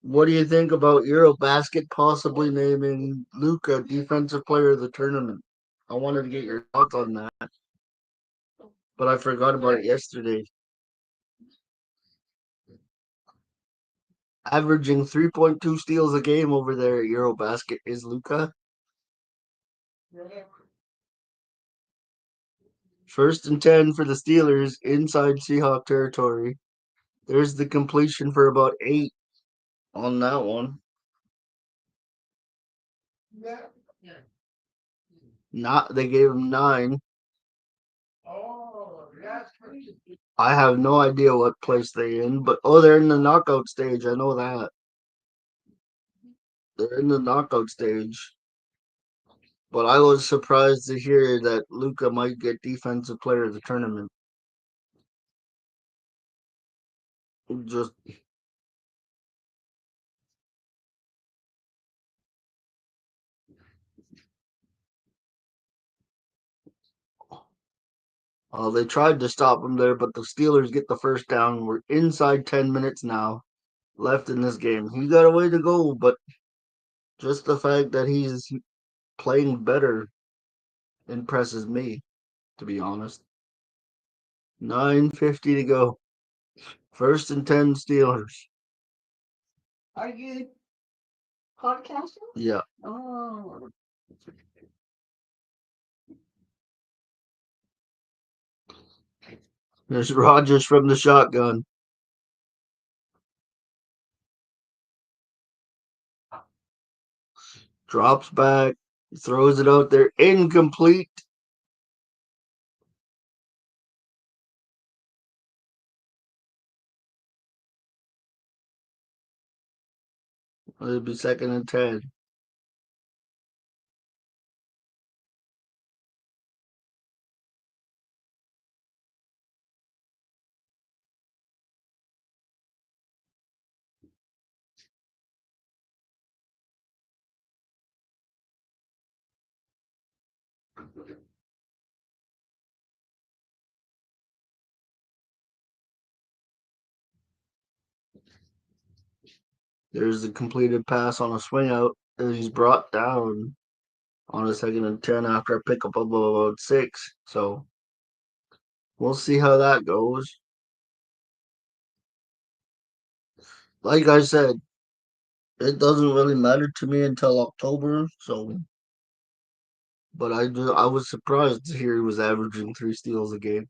what do you think about Eurobasket possibly naming Luca Defensive Player of the Tournament? I wanted to get your thoughts on that, but I forgot about it yesterday. Averaging 3.2 steals a game over there at Eurobasket is Luca. First and 10 for the Steelers inside Seahawk territory. There's the completion for about 8 on that one. Not they gave him 9. I have no idea what place they in, but they're in the knockout stage. I know that. They're in the knockout stage. But I was surprised to hear that Luca might get Defensive Player of the Tournament. Just they tried to stop him there, but the Steelers get the first down. We're inside 10 minutes now left in this game. He got a way to go, but just the fact that he's playing better impresses me, to be honest. 9:50 to go. First and 10 Steelers. Are you podcasting? Yeah. Oh. There's Rogers from the shotgun. Drops back, throws it out there, incomplete. It'll be second and 10. There's the completed pass on a swing out. And he's brought down on a second and 10 after a pickup of about 6. So we'll see how that goes. Like I said, it doesn't really matter to me until October. So, but I was surprised to hear he was averaging 3 steals a game.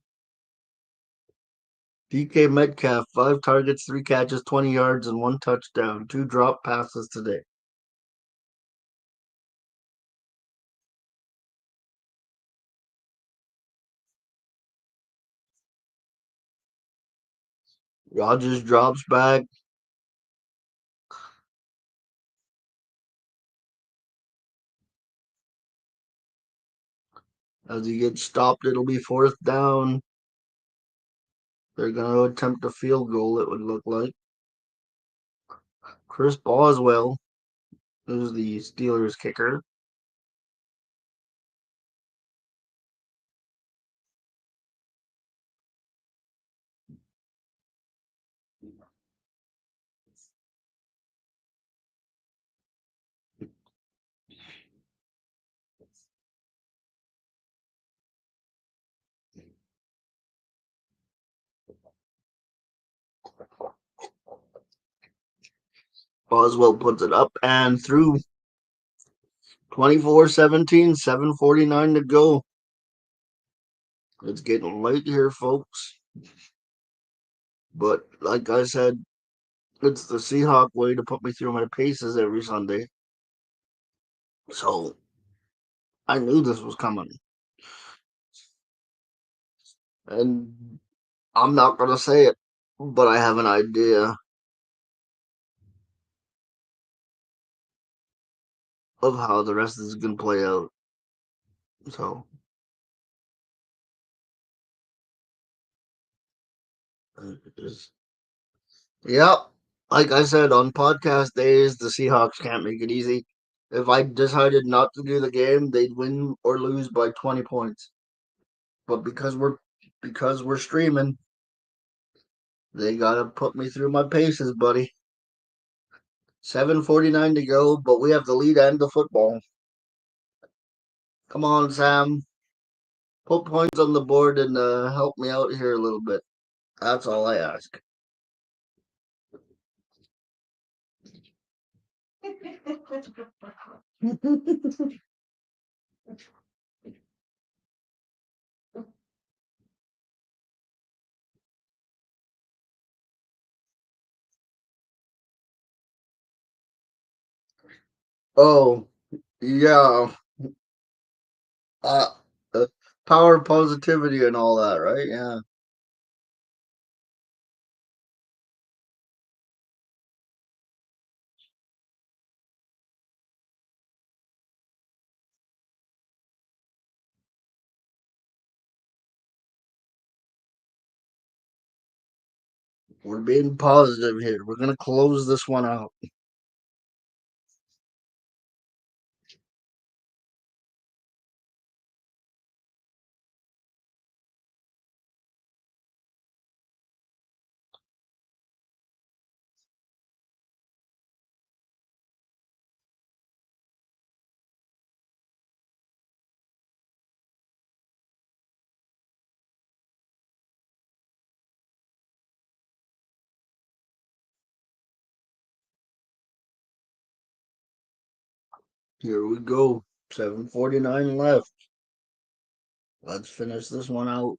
DK Metcalf, 5 targets, 3 catches, 20 yards, and 1 touchdown. 2 drop passes today. Rogers drops back. As he gets stopped, it'll be fourth down. They're going to attempt a field goal, it would look like. Chris Boswell is the Steelers kicker. Boswell puts it up and through. 24-17, 7:49 to go. It's getting late here, folks. But like I said, it's the Seahawk way to put me through my paces every Sunday. So I knew this was coming. And I'm not going to say it, but I have an idea of how the rest is going to play out. So, just, yep. Like I said, on podcast days, the Seahawks can't make it easy. If I decided not to do the game, they'd win or lose by 20 points. But because we're streaming, they gotta put me through my paces, buddy. 7:49 to go, but we have the lead and the football. Come on, Sam. Put points on the board and help me out here a little bit. That's all I ask. Oh, yeah. Uh, uh, Power of positivity and all that, right? Yeah. We're being positive here. We're gonna close this one out. Here we go. 7:49 left. Let's finish this one out.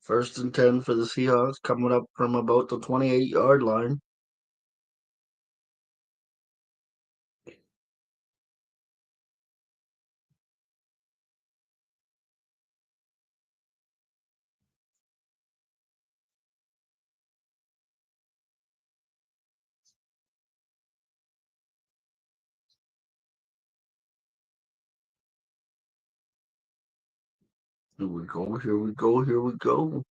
First and 10 for the Seahawks, coming up from about the 28-yard line. Here we go, here we go, here we go.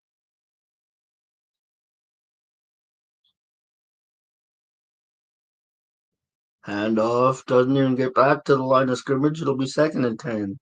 Handoff doesn't even get back to the line of scrimmage. It'll be second and 10.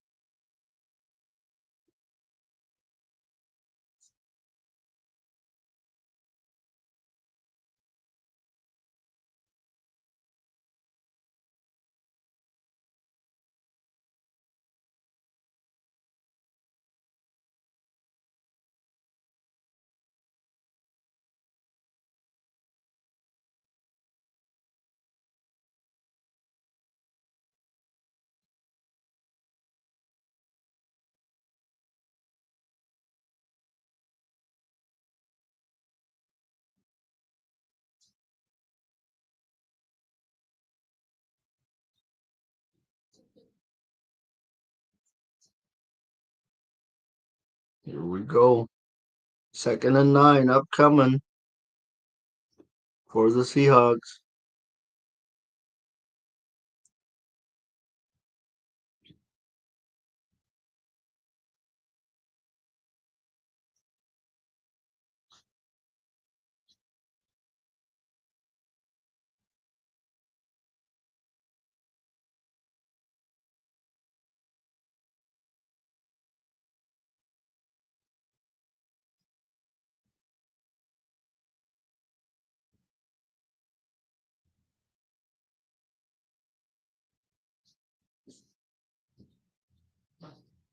Here we go. Second and 9 upcoming for the Seahawks.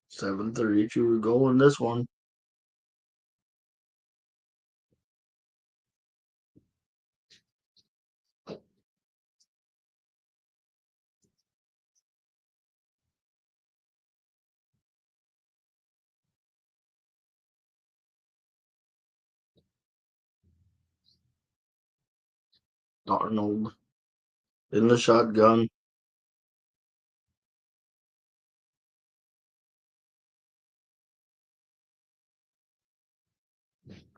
Seven 32 to go in this one. Darnold in the shotgun.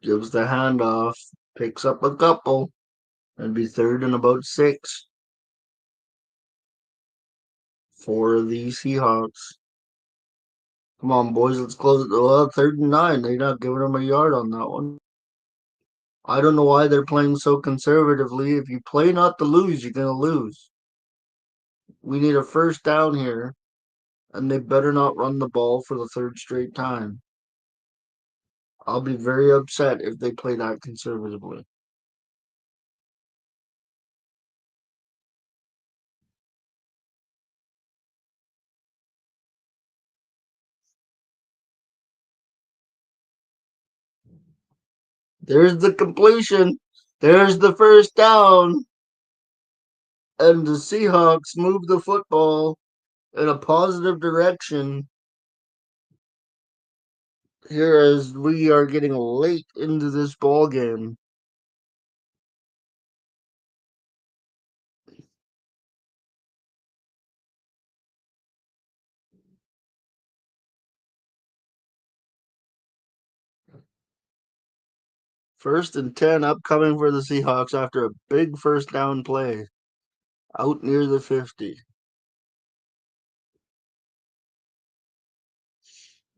Gives the handoff. Picks up a couple. And be third and about 6 for the Seahawks. Come on, boys, let's close it. Well, third and 9. They're not giving them a yard on that one. I don't know why they're playing so conservatively. If you play not to lose, you're going to lose. We need a first down here, and they better not run the ball for the third straight time. I'll be very upset if they play that conservatively. There's the completion. There's the first down. And the Seahawks move the football in a positive direction here as we are getting late into this ball game. First and 10 upcoming for the Seahawks after a big first down play out near the 50.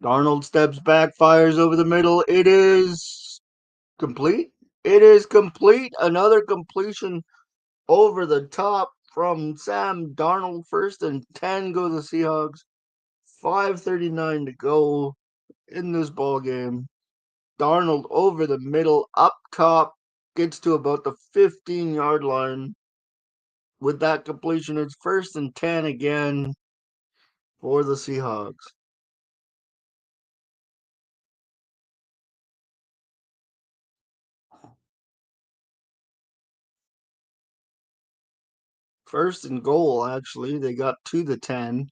Darnold steps back, fires over the middle. It is complete. It is complete. Another completion over the top from Sam Darnold. First and 10 go the Seahawks. 5:39 to go in this ball game. Darnold over the middle, up top, gets to about the 15-yard line. With that completion, it's first and 10 again for the Seahawks. First and goal, actually. They got to the 10.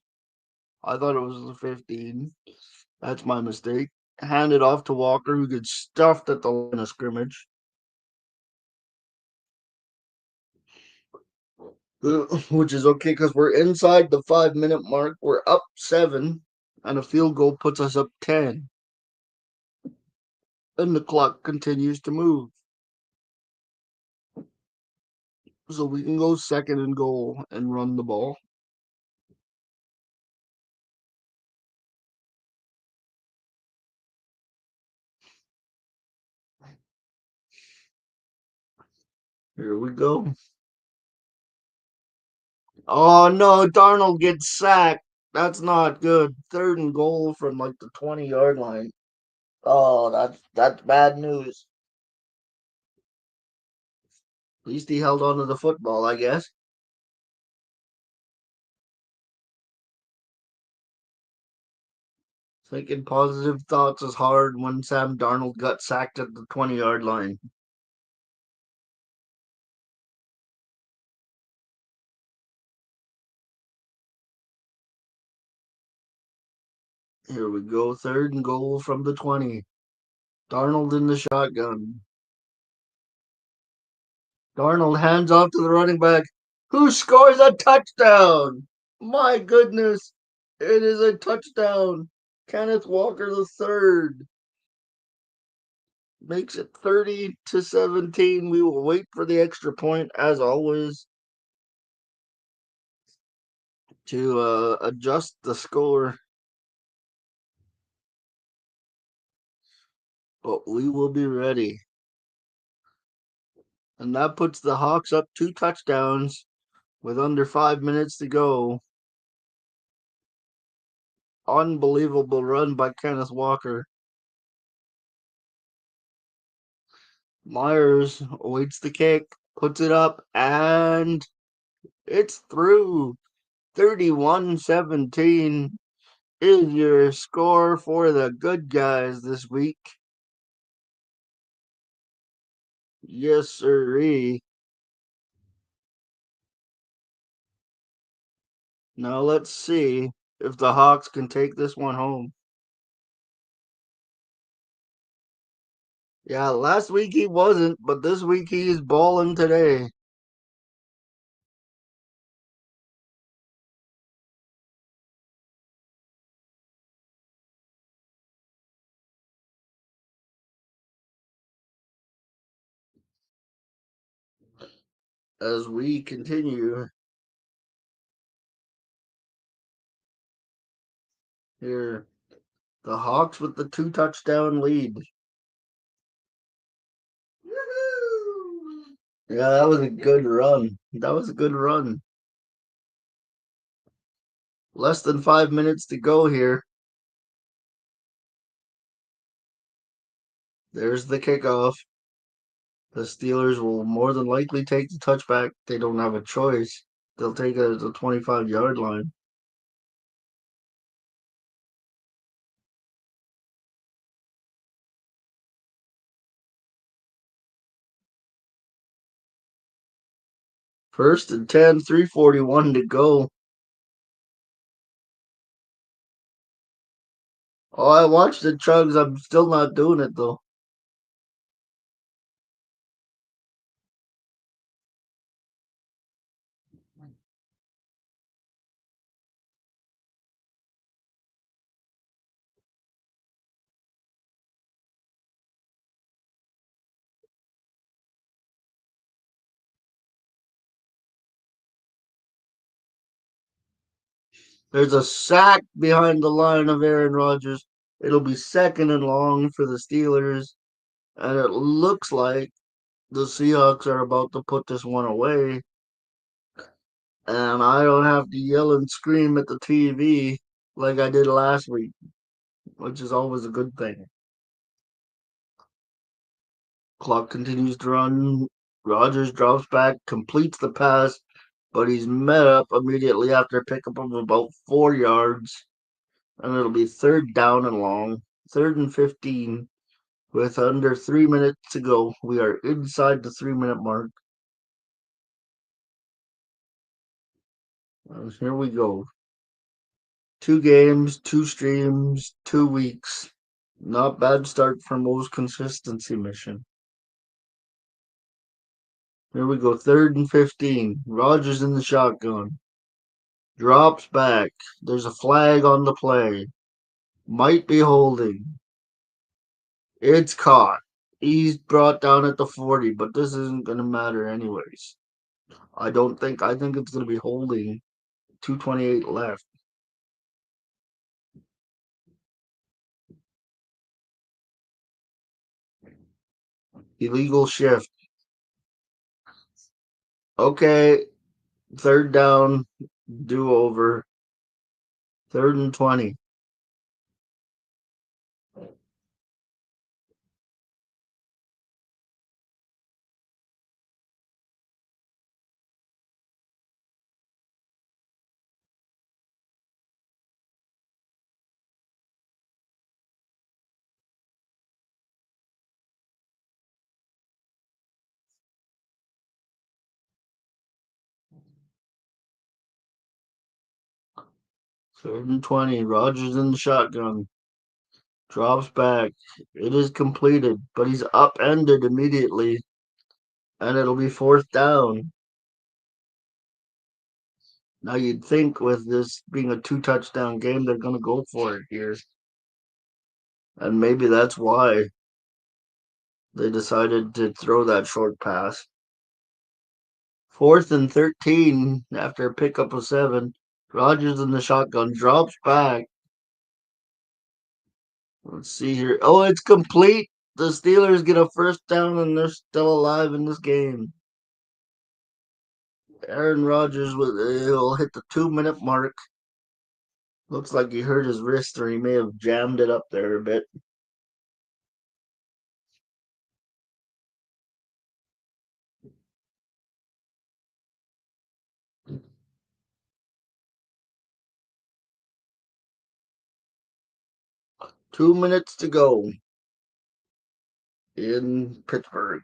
I thought it was the 15. That's my mistake. Handed off to Walker, who gets stuffed at the line of scrimmage. Which is okay because we're inside the 5 minute mark. We're up 7, and a field goal puts us up 10. And the clock continues to move. So we can go second and goal and run the ball. Here we go. Oh no, Darnold gets sacked. That's not good. Third and goal from like the 20-yard line. Oh, that's bad news. At least he held on to the football, I guess. Thinking positive thoughts is hard when Sam Darnold got sacked at the 20-yard line. Here we go. Third and goal from the 20. Darnold in the shotgun. Darnold hands off to the running back, who scores a touchdown. My goodness, it is a touchdown. Kenneth Walker the third makes it 30-17. We will wait for the extra point as always to adjust the score, but we will be ready. And that puts the Hawks up 2 touchdowns with under 5 minutes to go. Unbelievable run by Kenneth Walker. Myers awaits the kick, puts it up, and it's through. 31-17 is your score for the good guys this week. Yes, sirree. Now let's see if the Hawks can take this one home. Yeah, last week he wasn't, but this week he's balling today. As we continue here, the Hawks with the 2 touchdown lead. Yeah, that was a good run. That was a good run. Less than 5 minutes to go here. There's the kickoff. The Steelers will more than likely take the touchback. They don't have a choice. They'll take it at the 25-yard line. First and 10, 3:41 to go. Oh, I watched the chugs. I'm still not doing it though. There's a sack behind the line of Aaron Rodgers. It'll be second and long for the Steelers, and it looks like the Seahawks are about to put this one away. And I don't have to yell and scream at the TV like I did last week, which is always a good thing. Clock continues to run. Rodgers drops back, completes the pass, but he's met up immediately after a pickup of about 4 yards, and it'll be third down and long, third and 15, with under 3 minutes to go. We are inside the 3 minute mark. Here we go. 2 games, 2 streams, 2 weeks. Not bad start for most consistency mission. Here we go. Third and 15. Rodgers in the shotgun. Drops back. There's a flag on the play. Might be holding. It's caught. He's brought down at the 40, but this isn't going to matter anyways. I think it's going to be holding. 2:28 left. Illegal shift. Okay. Third down. Do over. Third and 20. Third and 20. Rodgers in the shotgun. Drops back. It is completed, but he's upended immediately, and it'll be fourth down. Now you'd think with this being a two-touchdown game, they're going to go for it here, and maybe that's why they decided to throw that short pass. Fourth and 13 after a pickup of 7. Rodgers in the shotgun drops back. Let's see here. Oh, it's complete. The Steelers get a first down, and they're still alive in this game. Aaron Rodgers will hit the 2 minute mark. Looks like he hurt his wrist, or he may have jammed it up there a bit. Two minutes to go in Pittsburgh.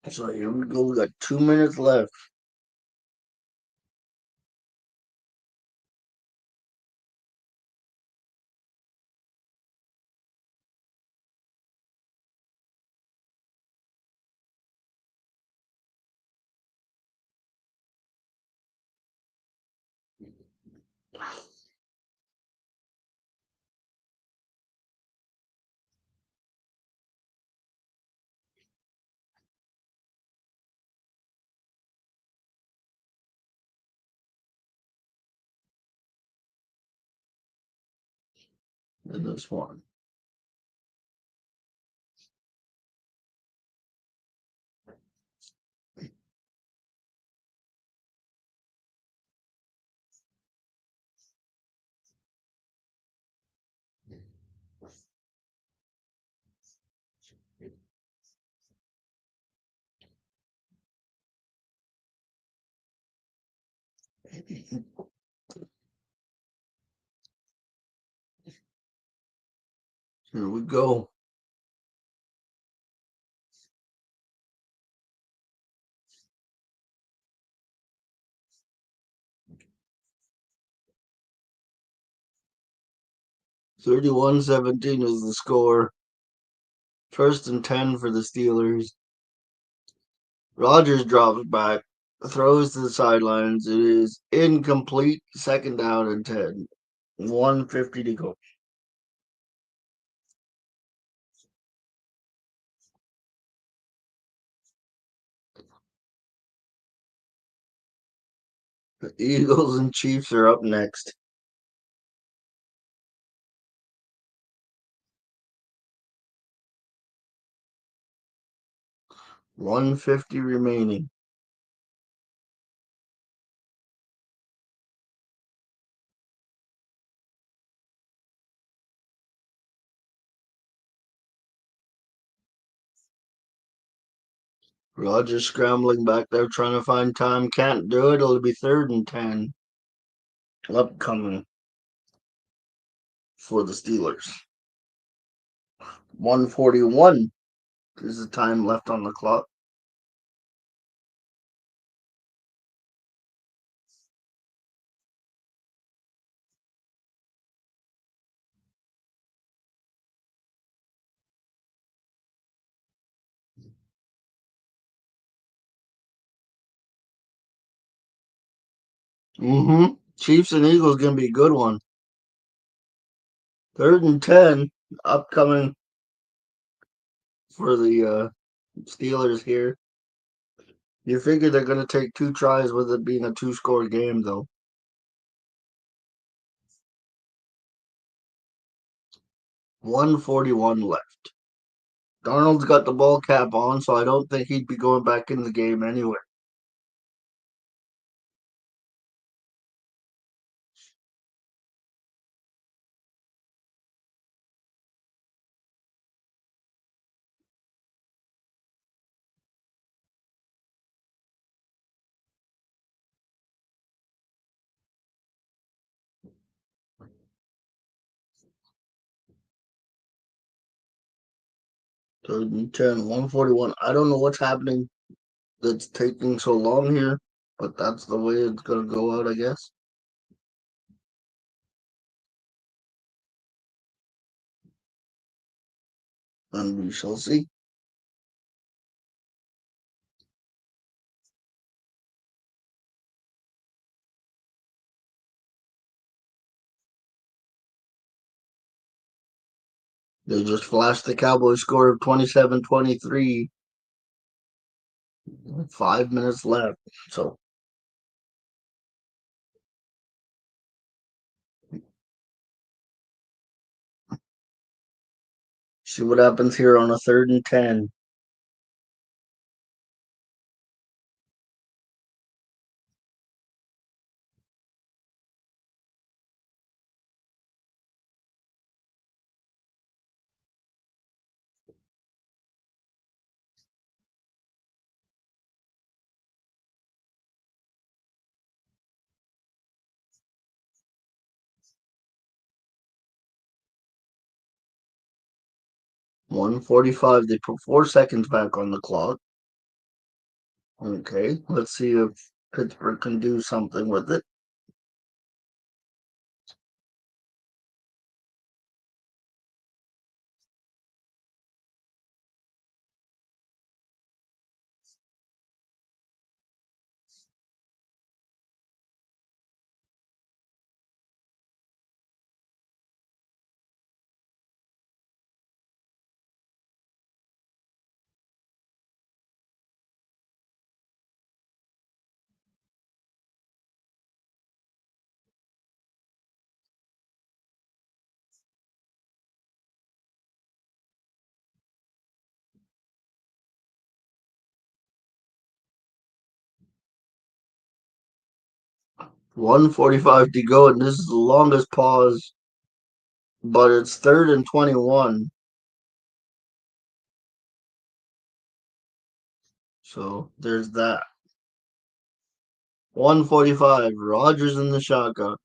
So here we go. We got 2 minutes left. In this one. Here we go. Thirty-one 17 is the score. First and 10 for the Steelers. Rogers drops back, throws to the sidelines. It is incomplete. Second down and 10. 150 to go. The Eagles and Chiefs are up next. $150 remaining. Rogers scrambling back there trying to find time. Can't do it. It'll be third and 10. Upcoming for the Steelers. 141 is the time left on the clock. Chiefs and Eagles gonna be a good one. Third and 10 upcoming for the Steelers here. You figure they're gonna take two tries with it being a two-score game, though. 141 left. Darnold's got the ball cap on, so I don't think he'd be going back in the game anyway. Third and 10, 141. I don't know what's happening that's taking so long here, but that's the way it's gonna go out, I guess. And we shall see. They just flashed the Cowboys score of 27-23. 5 minutes left. So see what happens here on a third and 10. $145. They put 4 seconds back on the clock. Okay, let's see if Pittsburgh can do something with it. $145 to go, and this is the longest pause, but it's third and 21. So there's that. 145. Rogers in the shotgun.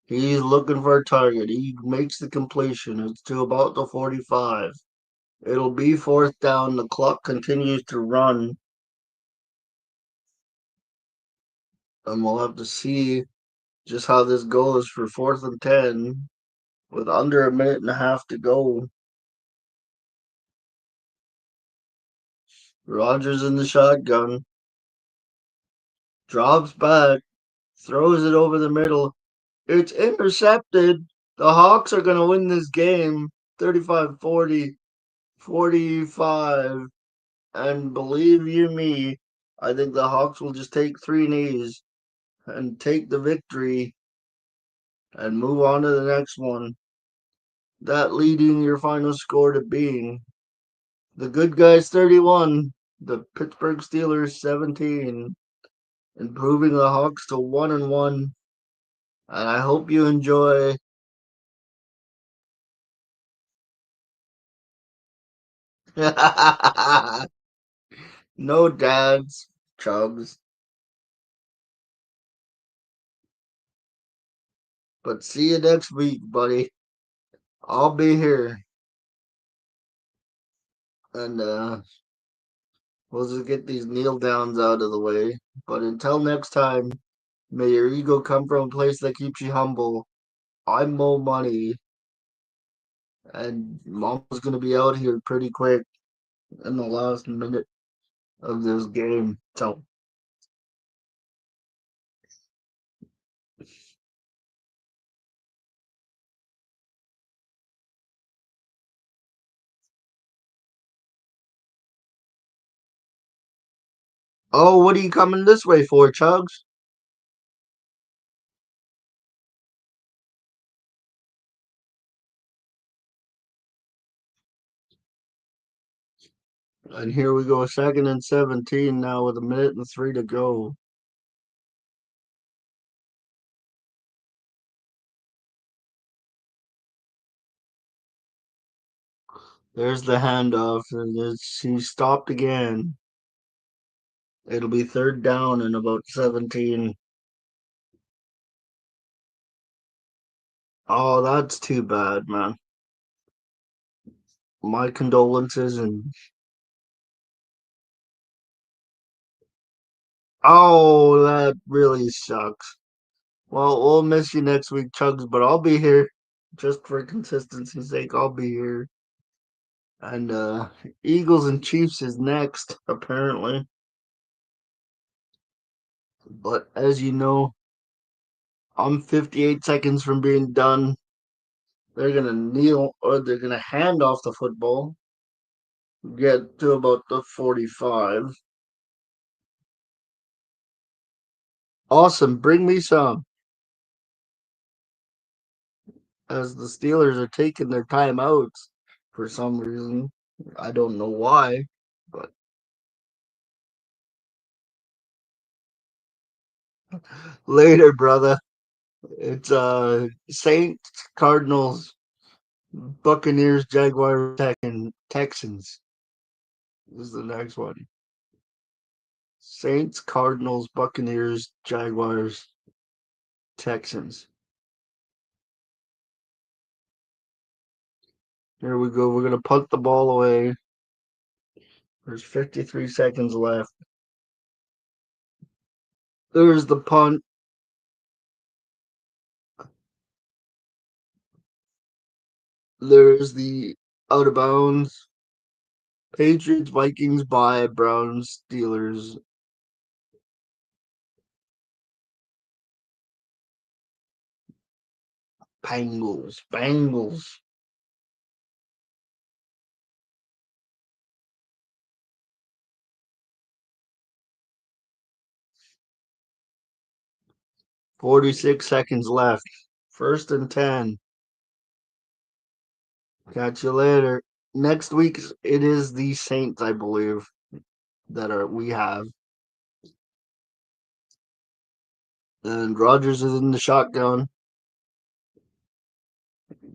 He's looking for a target. He makes the completion. It's to about the 45. It'll be fourth down. The clock continues to run, and we'll have to see just how this goes for fourth and 10 with under a minute and a half to go. Rogers in the shotgun. Drops back. Throws it over the middle. It's intercepted. The Hawks are going to win this game 35-40, 45. And believe you me, I think the Hawks will just take three knees and take the victory and move on to the next one. That leading your final score to being the good guys 31, the Pittsburgh Steelers 17, improving the Hawks to 1-1. And I hope you enjoy. No dads, Chubbs. But see you next week, buddy. I'll be here. And we'll just get these kneel downs out of the way. But until next time, may your ego come from a place that keeps you humble. I'm Mo Money, and Mom's gonna be out here pretty quick in the last minute of this game. So, oh, what are you coming this way for, Chugs? And here we go, second and 17 now with a minute and three to go. There's the handoff, and he stopped again. It'll be third down and about 17. Oh, that's too bad, man. My condolences and oh, that really sucks. Well, we'll miss you next week, Chugs, but I'll be here just for consistency's sake. I'll be here. And Eagles and Chiefs is next, apparently. But as you know, I'm 58 seconds from being done. They're gonna kneel or they're gonna hand off the football. Get to about the 45. Awesome, bring me some. As the Steelers are taking their timeouts for some reason. I don't know why, but later, brother. It's Saints, Cardinals, Buccaneers, Jaguars, Texans is the next one. Saints, Cardinals, Buccaneers, Jaguars, Texans. Here we go. We're gonna punt the ball away. There's 53 seconds left. There's the punt. There's the out of bounds. Patriots, Vikings by Browns, Steelers. Bengals. 46 seconds left. First and 10. Catch you later. Next week it is the Saints, I believe, that are we have. And Rogers is in the shotgun.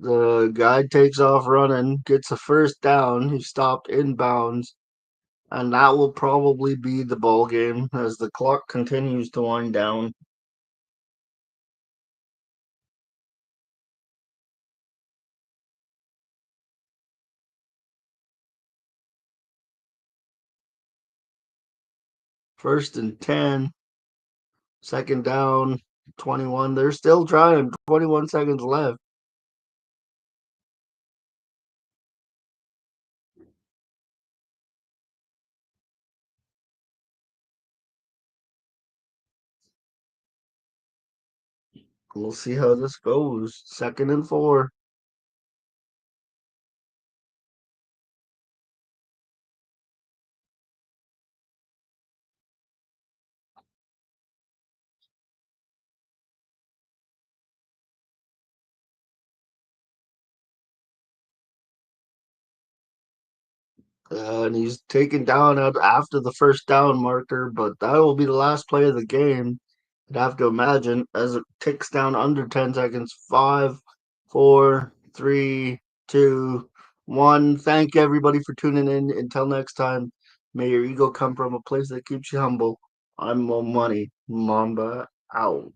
The guy takes off running, gets a first down. He stopped inbounds, And that will probably be the ball game as the clock continues to wind down. First and 10, second down, 21. They're still trying. 21 seconds left. We'll see how this goes. Second and 4. And he's taken down after the first down marker, but that will be the last play of the game. I'd have to imagine as it ticks down under 10 seconds. Five, four, three, two, one. Thank everybody for tuning in. Until next time, may your ego come from a place that keeps you humble. I'm Mo Money. Mamba out.